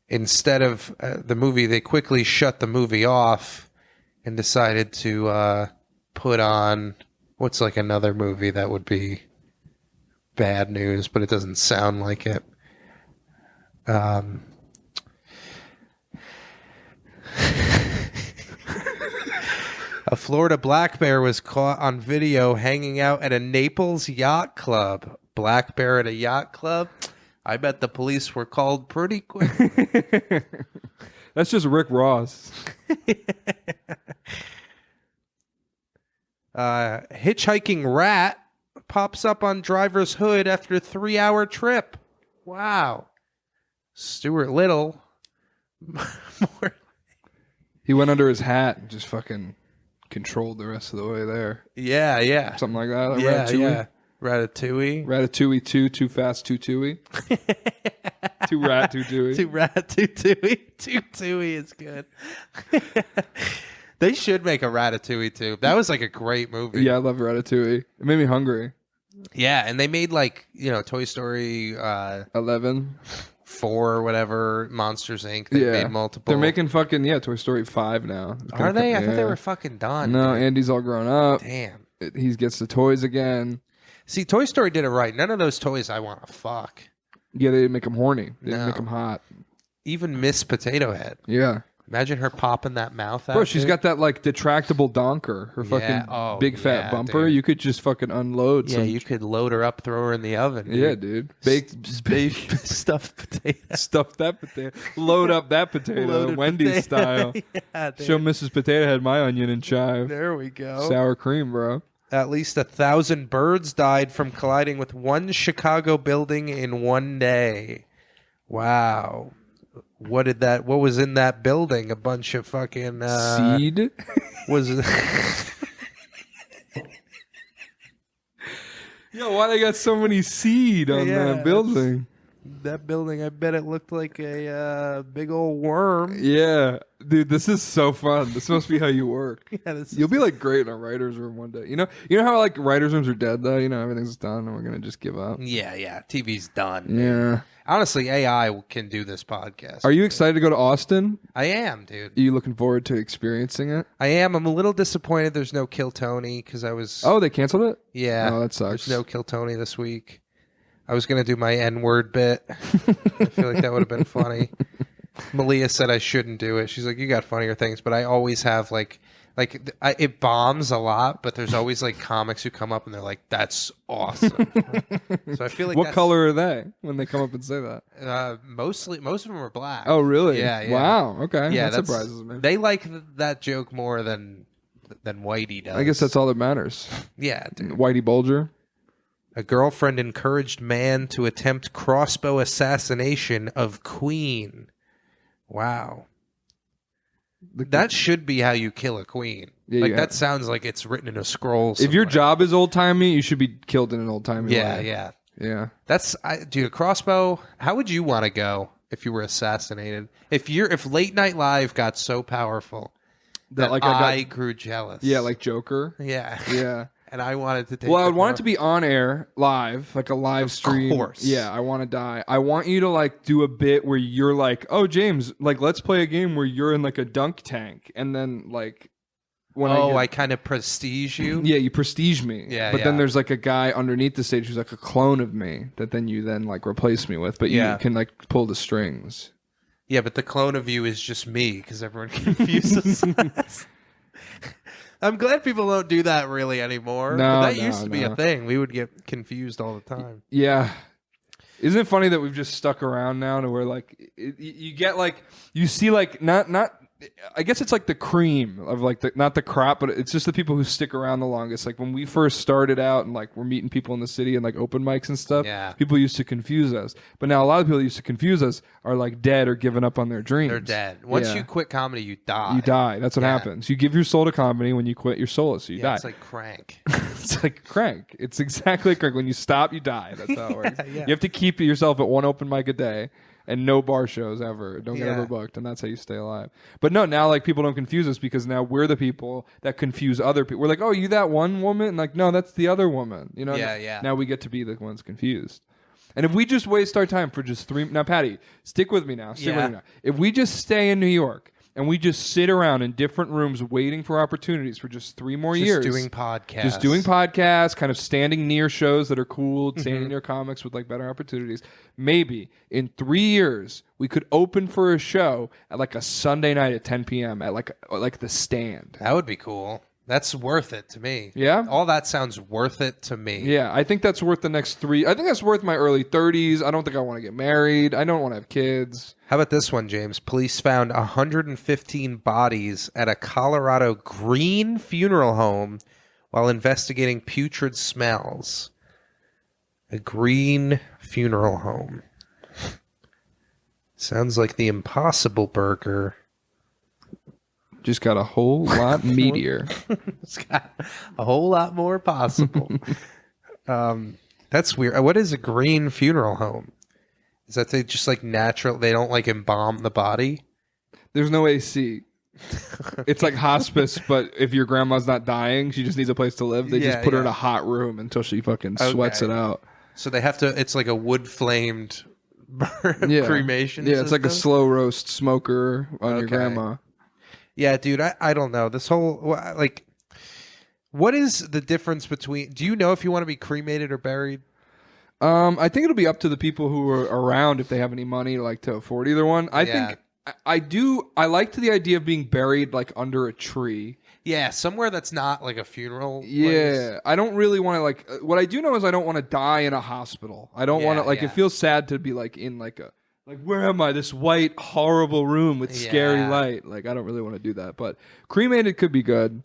Instead of the movie, they quickly shut the movie off and decided to put on what's like another movie that would be bad news, but it doesn't sound like it. A Florida black bear was caught on video hanging out at a Naples yacht club. Black bear at a yacht club? I bet the police were called pretty quick. That's just Rick Ross. Hitchhiking rat pops up on driver's hood after 3-hour trip. Wow. Stuart Little. He went under his hat and just fucking controlled the rest of the way there. Yeah. Something like that. Like Yeah. Ratatouille. Ratatouille. Ratatouille 2, Too Fast, Too Tooey. Too Rat, Too Dewey. Two rat, two Tooey. Two Tooey is good. They should make a Ratatouille too. That was like a great movie. Yeah, I love Ratatouille. It made me hungry. Yeah, and they made like, Toy Story 11. 4 or whatever, Monsters Inc. They made multiple. They're making fucking, Toy Story 5 now. Are they? I thought they were fucking done. No, dude. Andy's all grown up. Damn. He gets the toys again. See, Toy Story did it right. None of those toys I want to fuck. Yeah, they didn't make him horny. They didn't No. make him hot. Even Miss Potato Head. Yeah. Imagine her popping that mouth out. Bro, she's dude. got that like detractable donker. Her fucking big fat bumper. Dude. You could just fucking unload. Yeah, you could load her up, throw her in the oven. Dude. Yeah, dude. Bake stuffed potato. Stuff that potato. Load up that potato. Loaded Wendy's potato. style. Yeah, dude. Show Mrs. Potato Head my onion and chive. There we go. Sour cream, bro. At least 1,000 birds died from colliding with one Chicago building in one day. Wow. What was in that building? A bunch of fucking seed? Was it? Yo, why they got so many seed on that building? That building, I bet it looked like a big old worm. Yeah. Dude, this is so fun. This must be how you work. Yeah, You'll be like great in a writer's room one day. You know how like writer's rooms are dead though? You know, everything's done and we're going to just give up. Yeah. TV's done. Yeah. Honestly, AI can do this podcast. Are you excited to go to Austin? I am, dude. Are you looking forward to experiencing it? I am. I'm a little disappointed there's no Kill Tony because I was... Oh, they canceled it? Yeah. Oh, that sucks. There's no Kill Tony this week. I was going to do my N-word bit. I feel like that would have been funny. Malia said I shouldn't do it. She's like, you got funnier things, but I always have it bombs a lot, but there's always like comics who come up and they're like, that's awesome. So I feel like what color are they when they come up and say that? Most of them are black. Oh, really? Yeah. Wow. Okay. Yeah, that surprises me. They like that joke more than Whitey does. I guess that's all that matters. Yeah, dude. Whitey Bulger. A girlfriend encouraged man to attempt crossbow assassination of queen. Wow. That should be how you kill a queen. Yeah, that sounds like it's written in a scroll somewhere. If your job is old-timey, you should be killed in an old-timey way. Yeah. Dude, a crossbow, how would you want to go if you were assassinated? If Late Night Live got so powerful that like I grew jealous. Yeah, like Joker. Yeah. Yeah. And I wanted to take I would want it to be on air, live, like a live stream. Of course. Yeah, I want to die. I want you to like do a bit where you're like, oh, James, like let's play a game where you're in like a dunk tank. And then like when I kind of prestige you? Yeah, you prestige me. Yeah. But then there's like a guy underneath the stage who's like a clone of me that then you like replace me with. But you can like pull the strings. Yeah, but the clone of you is just me because everyone confuses us. I'm glad people don't do that really anymore. No, that used to be a thing. We would get confused all the time. Yeah. Isn't it funny that we've just stuck around now to where like you get like you see like not I guess it's like the cream of like not the crop, but it's just the people who stick around the longest. Like when we first started out and like we're meeting people in the city and like open mics and stuff, people used to confuse us. But now a lot of people who used to confuse us are like dead or giving up on their dreams. They're dead. Once you quit comedy, you die. You die. That's what happens. You give your soul to comedy. When you quit, your soul is so you die. It's like crank. It's like crank. It's exactly like crank. When you stop, you die. That's how it works. You have to keep yourself at one open mic a day. And no bar shows ever. Don't get overbooked. And that's how you stay alive. But no, now like people don't confuse us because now we're the people that confuse other people. We're like, oh, you that one woman? And like, no, that's the other woman. You know? Yeah. Now we get to be the ones confused. And if we just waste our time for just 3... Now, Patty, stick with me now. If we just stay in New York and we just sit around in different rooms waiting for opportunities for just 3 more years. Just doing podcasts, kind of standing near shows that are cool, standing near comics with like better opportunities. Maybe in 3 years, we could open for a show at like a Sunday night at 10 p.m. at like the Stand. That would be cool. That's worth it to me. Yeah? All that sounds worth it to me. Yeah, I think that's worth the next 3. I think that's worth my early 30s. I don't think I want to get married. I don't want to have kids. How about this one, James? Police found 115 bodies at a Colorado green funeral home while investigating putrid smells. A green funeral home. Sounds like the Impossible Burger. Just got a whole lot meatier. It's got a whole lot more possible. That's weird. What is a green funeral home? Is that they just like natural? They don't like embalm the body? There's no AC. It's like hospice, but if your grandma's not dying, she just needs a place to live. They just put her in a hot room until she fucking sweats it out. So they have to. It's like a wood flamed cremation. Yeah, it's like a slow roast smoker on your grandma. Yeah, dude, I don't know. This whole, like, what is the difference between, do you know if you want to be cremated or buried? I think it'll be up to the people who are around if they have any money to afford either one. I think I like the idea of being buried like under a tree. Yeah, somewhere that's not like a funeral place. Yeah, I don't really want to like, what I do know is I don't want to die in a hospital. I don't want to, like, it feels sad to be like in like a, like, where am I? This white, horrible room with scary light. Like, I don't really want to do that. But cremated could be good.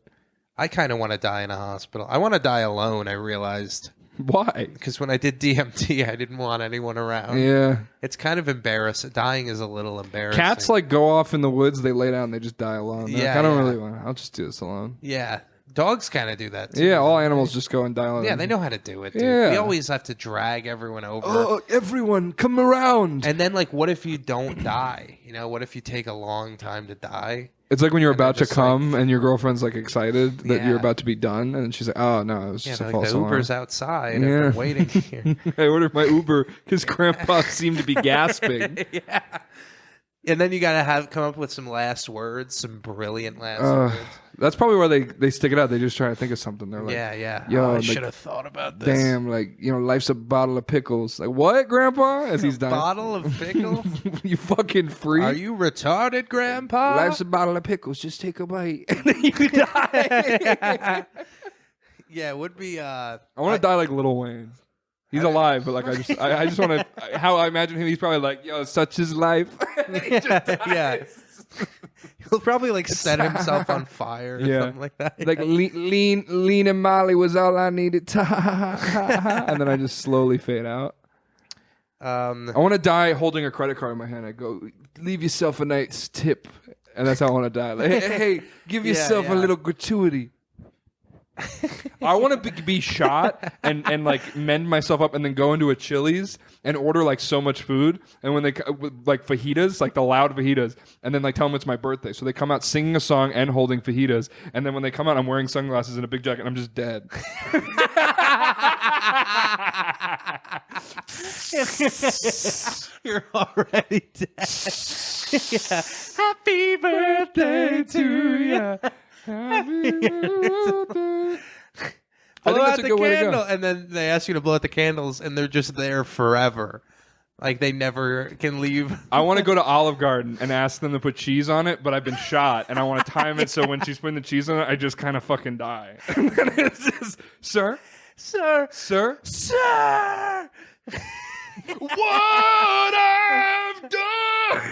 I kind of want to die in a hospital. I want to die alone, I realized. Why? Because when I did DMT, I didn't want anyone around. Yeah. It's kind of embarrassing. Dying is a little embarrassing. Cats like go off in the woods, they lay down, and they just die alone. They're Yeah, like, I don't yeah. really want. I'll just do this alone. Yeah. Dogs kind of do that too. Yeah, all animals just go and die alone. Yeah, they know how to do it, dude. Yeah. We always have to drag everyone over. Oh, everyone, come around. And then, like, what if you don't die? You know, what if you take a long time to die? It's like when you're And they're about to just come and your girlfriend's like excited that Yeah. you're about to be done, and she's like, "Oh no, it was Yeah, just a like false the alarm." Uber's outside. Yeah. I'm waiting here. I ordered my Uber because Grandpa seemed to be gasping. Yeah. And then you got to come up with some last words, some brilliant last words. That's probably why they stick it out. They just try to think of something. They're like, Yeah. Yo, I like, should have thought about this. damn, like, life's a bottle of pickles. Like, what, Grandpa? As he's dying. Bottle of pickle? You fucking freak. Are you retarded, Grandpa? Life's a bottle of pickles. Just take a bite. And then you die. Yeah, it would be. I want to die like Lil Wayne. He's alive, but like I just want to. How I imagine him, he's probably like, "Yo, such is life." He just dies. Yeah. He'll probably like set himself on fire or Yeah. something like that. Like lean and Molly was all I needed. And then I just slowly fade out. I want to die holding a credit card in my hand. I go, leave yourself a nice tip, and that's how I want to die. Like, hey, give yourself a little gratuity. I want to be shot and like mend myself up and then go into a Chili's and order like so much food, and when they like fajitas, like the loud fajitas, and then like tell them it's my birthday, so they come out singing a song and holding fajitas, and then when they come out, I'm wearing sunglasses and a big jacket, and I'm just dead. You're already dead. Yeah. Happy birthday to you. I Blow think out that's a the good way to candle, go. and then they ask you to blow out the candles, and they're just there forever. Like they never can leave. I want to go to Olive Garden and ask them to put cheese on it, but I've been shot, and I want to time it so when she's putting the cheese on it, I just kind of fucking die. And then it's just, sir, Sir, what I've done.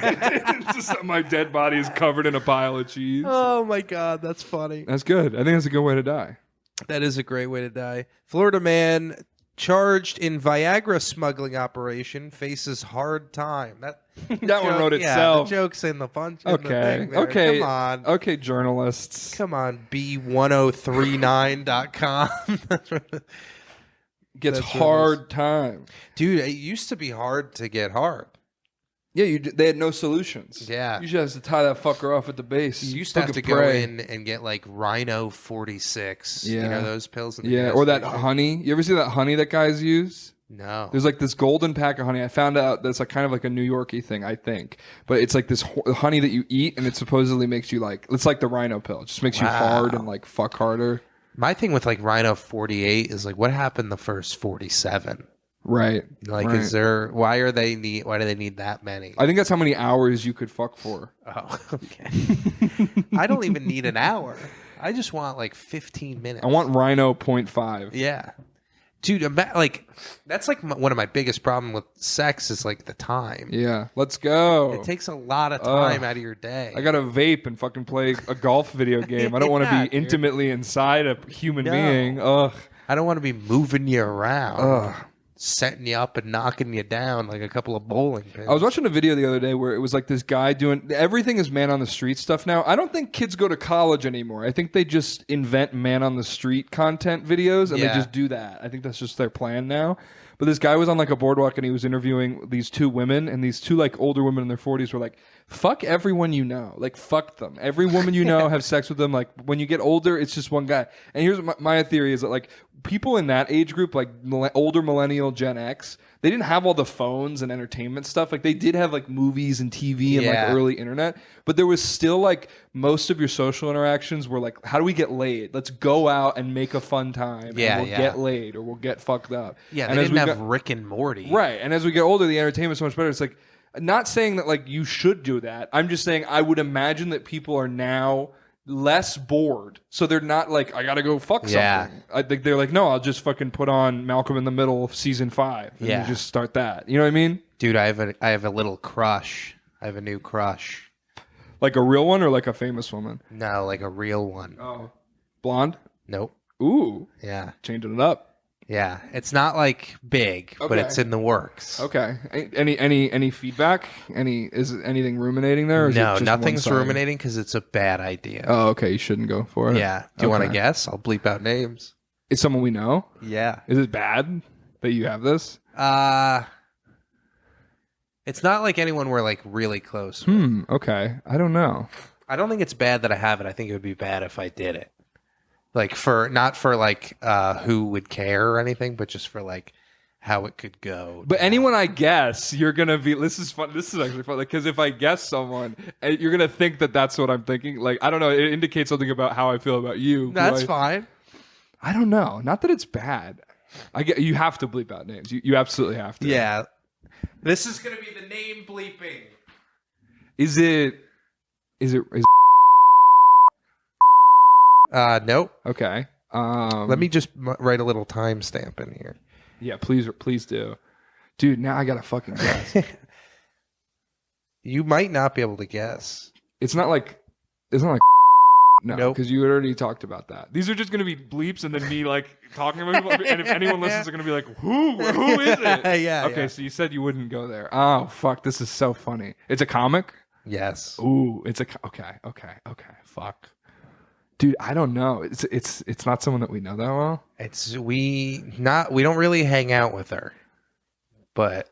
It's just my dead body is covered in a pile of cheese. oh my God, that's funny. That's good. I think that's a good way to die. That is a great way to die. Florida man charged in Viagra smuggling operation faces hard time. That one wrote yeah, itself. the joke's in the punch. in the Okay. thing there. Okay. Come on. Okay, journalists. Come on, B1039.com. Gets That's what it hard time. Dude, it used to be hard to get hard. Yeah, they had no solutions. Yeah. You just have to tie that fucker off at the base. You used to have to go in and get like Rhino 46. Yeah. You know those pills? In the Yeah, gas or that station? honey. You ever see that honey that guys use? No. There's like this golden pack of honey. I found out that's like kind of like a New Yorkie thing, I think. But it's like this honey that you eat, and it supposedly makes you like, it's like the Rhino pill. It just makes you hard and like fuck harder. My thing with like Rhino 48 is like, what happened the first 47? Right. Like, right. is there? Why do they need that many? I think that's how many hours you could fuck for. Oh, okay. I don't even need an hour. I just want like 15 minutes. I want Rhino 0.5. Yeah, dude. Like, that's like one of my biggest problem with sex is like the time. Yeah. Let's go. It takes a lot of time out of your day. I got to vape and fucking play a golf video game. I don't want to Yeah, be dude. intimately inside a human No. being. Ugh. I don't want to be moving you around. Ugh. Setting you up and knocking you down like a couple of bowling pins. I was watching a video the other day where it was like this guy doing everything is man on the street stuff now. I don't think kids go to college anymore. I think they just invent man on the street content videos and they just do that. I think that's just their plan now. But this guy was on like a boardwalk and he was interviewing these two women, and these two like older women in their 40s were like, fuck everyone you know. Like, fuck them. Every woman you know, have sex with them. Like, when you get older, it's just one guy. And here's my theory is that like people in that age group, like older millennial Gen X, they didn't have all the phones and entertainment stuff. Like, they did have like movies and TV and like early internet, but there was still like most of your social interactions were like, how do we get laid? Let's go out and make a fun time. Yeah, and we'll get laid or we'll get fucked up. Yeah, and they didn't have Rick and Morty. Right. And as we get older, the entertainment's so much better. It's like, not saying that like you should do that. I'm just saying I would imagine that people are now less bored. So they're not like, I gotta go fuck something. Yeah. I think they're like, no, I'll just fucking put on Malcolm in the Middle season 5. And Yeah. you just start that. You know what I mean? Dude, I have a little crush. I have a new crush. Like a real one or like a famous woman? No, like a real one. Oh. Blonde? Nope. Ooh. Yeah. Changing it up. Yeah, it's not like big, but Okay. it's in the works. Okay. Any feedback? Is anything ruminating there? Or is it No, just nothing's one-sided? ruminating because it's a bad idea. Oh, okay. You shouldn't go for it. Yeah. Do you want to Okay. guess? I'll bleep out names. Is someone we know? Yeah. Is it bad that you have this? It's not like anyone we're like really close with. Okay. I don't know. I don't think it's bad that I have it. I think it would be bad if I did it. Like not for like who would care or anything, but just for like how it could go. But anyone I guess, you're gonna be. This is fun. This is actually fun. Like, because if I guess someone, you're gonna think that that's what I'm thinking. Like, I don't know. It indicates something about how I feel about you. That's fine. I don't know. Not that it's bad. You have to bleep out names. You absolutely have to. Yeah. This is gonna be the name bleeping. Is it? Nope. Okay. Let me just write a little timestamp in here. Yeah, please do. Dude, now I gotta fucking guess. You might not be able to guess. It's not like no, Nope. because you already talked about that. These are just gonna be bleeps and then me like talking about people. And if anyone listens, they're gonna be like, who is it? Yeah. Okay, yeah. so you said you wouldn't go there. Oh fuck, this is so funny. It's a comic. Yes. Ooh, it's a okay. Fuck, dude, I don't know. It's not someone that we know that well. We don't really hang out with her, but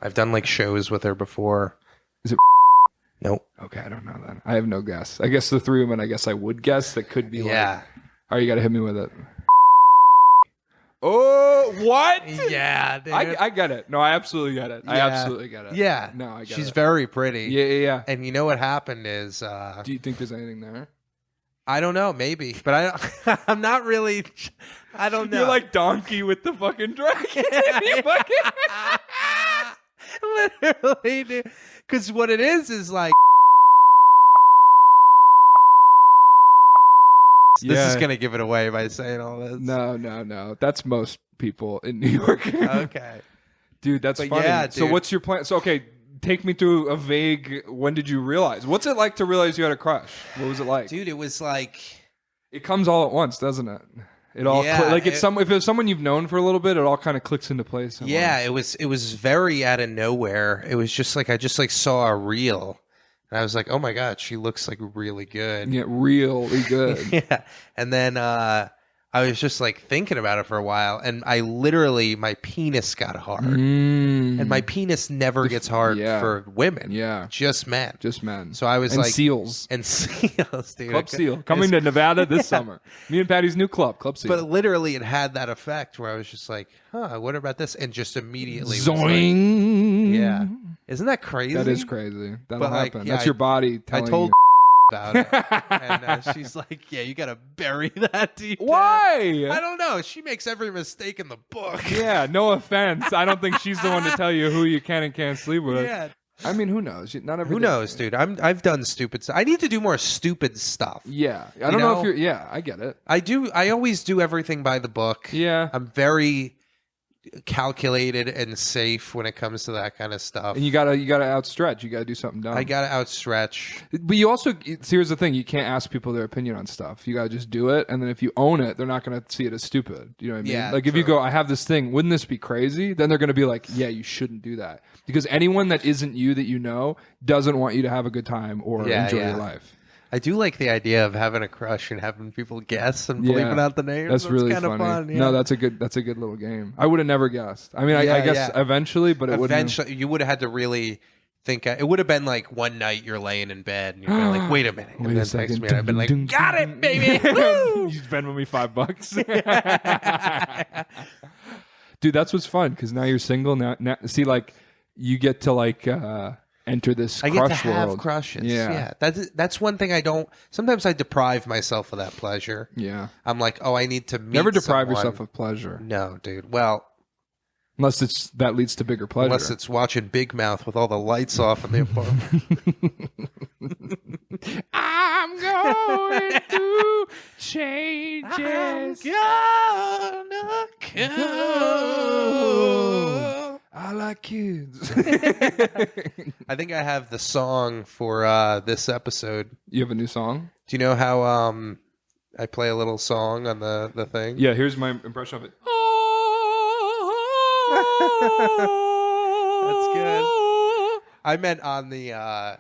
I've done like shows with her before. Is it? Nope. Okay, I don't know then. I have no guess. I guess the three women. I guess I would guess that could be. Yeah. Like, all right, you got to hit me with it. Oh, what? Yeah, dude. I get it. No, I absolutely get it. I Yeah. absolutely get it. Yeah. No, I get She's it. very pretty. Yeah. And you know what happened is Do you think there's anything there? I don't know, maybe, but I'm not really. I don't know. You're like Donkey with the fucking dragon. Literally, dude. Because what it is like. This is going to give it away by saying all this. No. That's most people in New York. Okay. Dude, that's But funny. yeah, So dude. what's your plan? So, okay, take me through a vague, when did you realize? What's it like to realize you had a crush? What was it like? Dude, it was like. It comes all at once, doesn't it? It all Yeah, if it's someone you've known for a little bit, it all kind of clicks into place. Yeah, it was very out of nowhere. It was just like I just like saw a reel. And I was like, oh my God, she looks like really good. Yeah, really good. Yeah. And then I was just like thinking about it for a while. And my penis got hard. And my penis never gets hard yeah. for women. Yeah. Just men. Just men. So I was and like. seals. And seals, dude. Club Seal. Coming to Nevada this summer. Me and Patty's new club, Club Seal. But literally it had that effect where I was just like, what about this? And just immediately. was like, Zoing. yeah. Isn't that crazy? That is crazy. That'll But, like, happen. yeah, That's your body I telling told you. about it. And she's like, yeah, you got to bury that deep down. Why? I don't know. She makes every mistake in the book. Yeah, no offense. I don't think she's the one to tell you who you can and can't sleep with. Yeah. I mean, who knows? Not every Who knows, dude? I've done stupid stuff. I need to do more stupid stuff. Yeah. I don't know if you're... Yeah, I get it. I always do everything by the book. Yeah. I'm very calculated and safe when it comes to that kind of stuff. And you gotta outstretch. You gotta do something dumb. I gotta outstretch. But you also, here's the thing: you can't ask people their opinion on stuff. You gotta just do it, and then if you own it, they're not gonna see it as stupid. You know what I mean? Yeah, like if you true. go, "I have this thing. Wouldn't this be crazy?" Then they're gonna be like, "Yeah, you shouldn't do that," because anyone that isn't you that you know doesn't want you to have a good time or enjoy your life. I do like the idea of having a crush and having people guess and bleeping out the names. That's really kind of funny. fun. Yeah. No, that's a good little game. I would have never guessed. I mean, I guess eventually, but it wouldn't. Eventually, you would have had to really think. It would have been like one night you're laying in bed and you're kind of like, wait a minute. And Wait then a second. text me and I've been like, got it, baby. You spend with me $5. Dude, that's what's fun because now you're single. Now, see, like you get to like enter this I crush get to have world. crushes. Yeah. That's one thing I don't. Sometimes I deprive myself of that pleasure. Yeah. I'm like, I need to meet Never deprive someone. yourself of pleasure. No, dude. Well, Unless that leads to bigger pleasure. unless it's watching Big Mouth with all the lights off in the apartment. I'm going through changes. Gonna go. I like kids. I think I have the song for this episode. You have a new song? Do you know how I play a little song on the thing? Yeah, here's my impression of it. That's good. I meant on the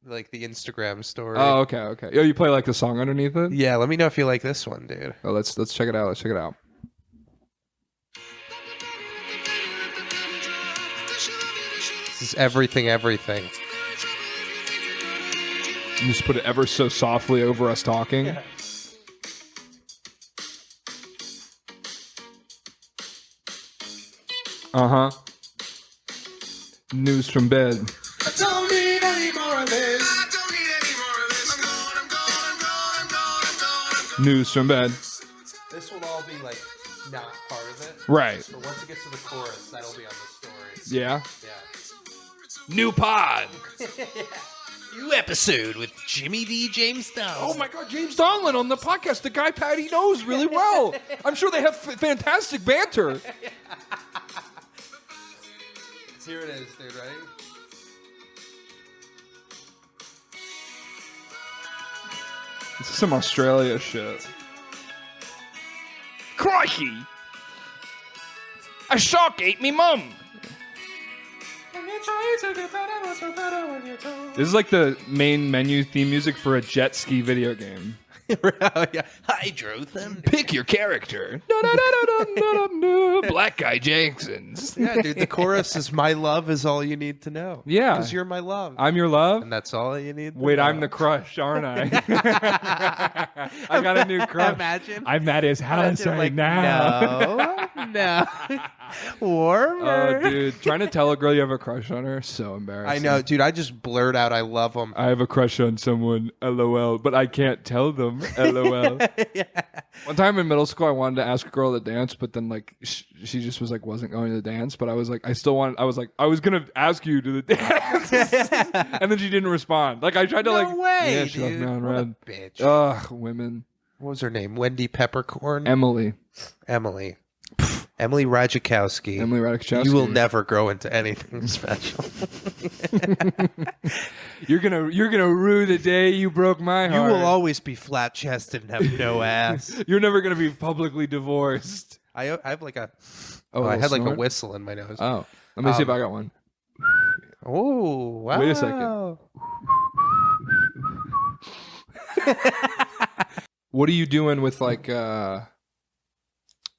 like the Instagram story. Oh, okay. Oh, you play like the song underneath it? Yeah, let me know if you like this one, dude. Oh, let's check it out. Let's check it out. This is everything. You just put it ever so softly over us talking. Yeah. Uh-huh. News from bed. I don't need any more of this. News from bed. This will all be like not part of it. Right. But once it gets to the chorus, that'll be on the story. Yeah. Yeah. New pod. New episode with Jimmy D. James Donlon. Oh my God, James Donlon on the podcast. The guy Patty knows really well. I'm sure they have fantastic banter. Here it is, dude, right? This is some Australia shit. Crikey! A shark ate me mum! This is like the main menu theme music for a jet ski video game. Yeah. Hydro Thunder. Pick your character. Black Guy Jackson's. Yeah, dude, the chorus is "My love is all you need to know." Yeah. Because you're my love. I'm your love? And that's all you need to Wait, know. I'm the crush, aren't I? I got a new crush. Imagine. I'm at his house Imagine, right like, now. No. Warmer. Oh, dude. Trying to tell a girl you have a crush on her, so embarrassing. I know, dude. I just blurt out, "I love him." I have a crush on someone, LOL, but I can't tell them, LOL. Yeah. One time in middle school, I wanted to ask a girl to dance, but then like she just was like wasn't going to the dance. But I was like, I was gonna ask you to the dance, and then she didn't respond. Like I tried to No way, yeah, she left me dude. on What a red. bitch. Ugh, women. What was her name? Wendy Peppercorn? Emily Radzikowski. Emily Ratajkowski. You will never grow into anything special. You're gonna rue the day you broke my You heart. will always be flat chested and have no ass. You're never gonna be publicly divorced. I have like a. Oh, I had like a snort? whistle in my nose. Oh, let me see if I got one. Oh, wow. Wait a second. What are you doing with like The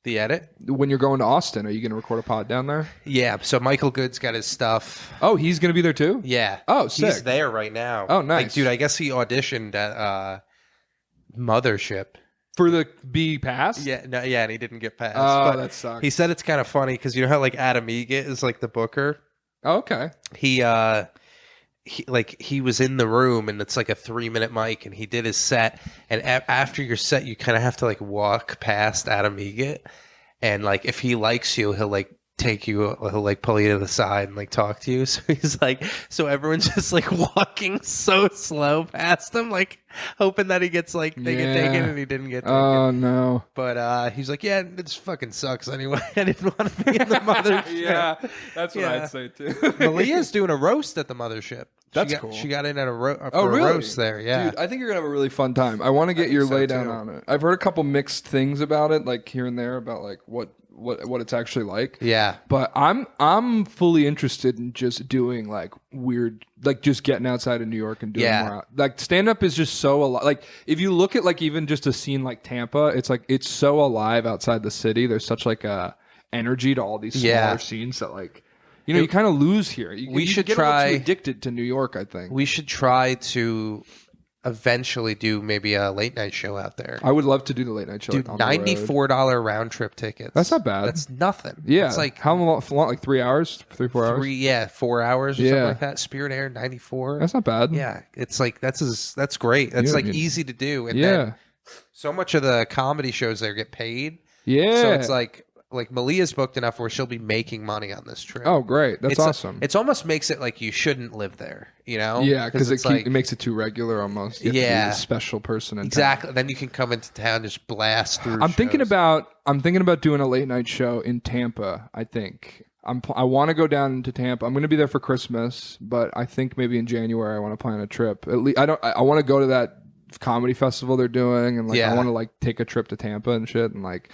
edit? when you're going to Austin? Are you going to record a pod down there? Yeah. So Michael Good's got his stuff. Oh, he's going to be there too? Yeah. Oh, He's sick. there right now. Oh, nice. Like, dude, I guess he auditioned at Mothership. For the B pass? Yeah, no, yeah, and he didn't get passed. Oh, but that sucks. he said it's kind of funny because you know how like Adam Egget is like the booker. Oh, okay. He was in the room and it's like a 3-minute mic and he did his set and after your set you kind of have to like walk past Adam Egget and like if he likes you he'll like he'll like pull you to the side and like talk to you. So he's like, so everyone's just like walking so slow past him, like hoping that he gets like they get taken and he didn't get taken. Oh, no. But he's like, yeah, this fucking sucks anyway. I didn't want to be in the mothership. Yeah, that's what Yeah. I'd say too. Malia's doing a roast at the mothership. That's she cool. She got in at a for Oh, really? a roast there. Yeah. Dude, I think you're going to have a really fun time. I want to get think your so, lay down too. on it. I've heard a couple mixed things about it, like here and there, about like what it's actually like. Yeah. But I'm fully interested in just doing like weird, like just getting outside of New York and doing Yeah. more. Like stand up is just so alive. Like if you look at like even just a scene like Tampa, it's like it's so alive outside the city. There's such like a energy to all these smaller Yeah. scenes that like you kind of lose here. We should get try- a little too addicted to New York, I think. We should try to eventually do maybe a late night show out there. I would love to do the late night show. Dude, like, on the road. $94 round trip tickets. That's not bad. That's nothing. Yeah, It's like how long? Like 3 hours, 4 hours. 4 hours or Yeah. something like that. Spirit Air 94. That's not bad. Yeah, it's like that's great. That's Yeah, like I mean- easy to do. And Yeah. then so much of the comedy shows there get paid. Yeah. So it's like Malia's booked enough where she'll be making money on this trip. oh, great. That's It's awesome. It's almost makes it like you shouldn't live there, you know? Yeah, because it's it makes it too regular almost. You have to be Yeah. a special person in town. exactly. Then you can come into town just blast through. I'm thinking shows. about doing a late night show in Tampa. I think I want to go down to Tampa. I'm going to be there for Christmas, but I think maybe in January I want to plan a trip. At least I want to go to that comedy festival they're doing, and like I want to like take a trip to Tampa and shit, and like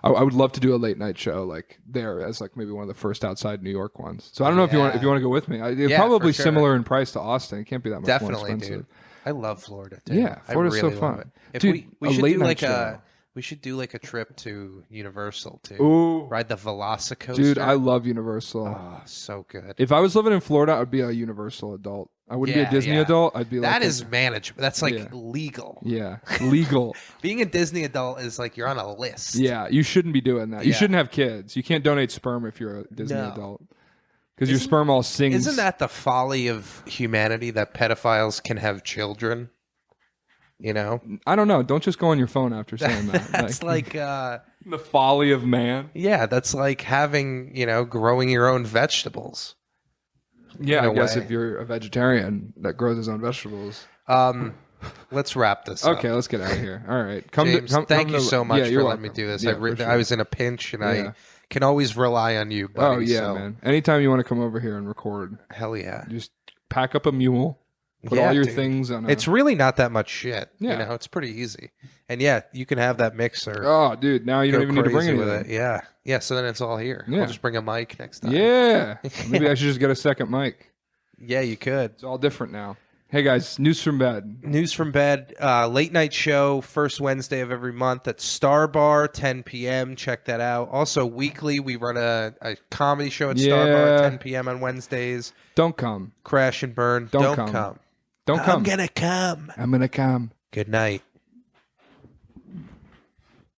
I would love to do a late night show like there as like maybe one of the first outside New York ones. So I don't know if you want to go with me. It's probably similar in price to Austin. It can't be that much more expensive. Dude. I love Florida. Dude. Yeah, Florida's so fun. If dude, we should do like we should do like a trip to Universal too. Ooh. Ride the Velocicoaster. Dude, I love Universal. Oh, so good. If I was living in Florida, I'd be a Universal adult. I wouldn't be a Disney adult. I'd be like that is management. That's like legal. Yeah, legal. Being a Disney adult is like you're on a list. Yeah, you shouldn't be doing that. You shouldn't have kids. You can't donate sperm if you're a Disney adult. Because your sperm all sings. Isn't that the folly of humanity that pedophiles can have children? You know? I don't know. Don't just go on your phone after saying that. That's like the folly of man. Yeah, that's like having, growing your own vegetables. Yeah, I guess if you're a vegetarian that grows his own vegetables. Let's wrap this up. Okay, let's get out of here. All right. James, thank you so much for letting me do this. Yeah, I was in a pinch, and I can always rely on you, buddy. Oh, yeah, man. Anytime you want to come over here and record. Hell yeah. Just pack up a mule. Put all your things on It's really not that much shit. Yeah. It's pretty easy. And you can have that mixer. Oh, dude, now you don't even need to bring anything. With it. Yeah. Yeah, so then it's all here. Yeah. I'll just bring a mic next time. Yeah. Maybe I should just get a second mic. Yeah, you could. It's all different now. Hey, guys, News from Bed. News from Bed, late night show, first Wednesday of every month at Star Bar, 10 p.m. Check that out. Also, weekly, we run a comedy show at Star Bar at 10 p.m. on Wednesdays. Don't come. Crash and Burn. Don't come. Don't come. I'm going to come. I'm going to come. Good night.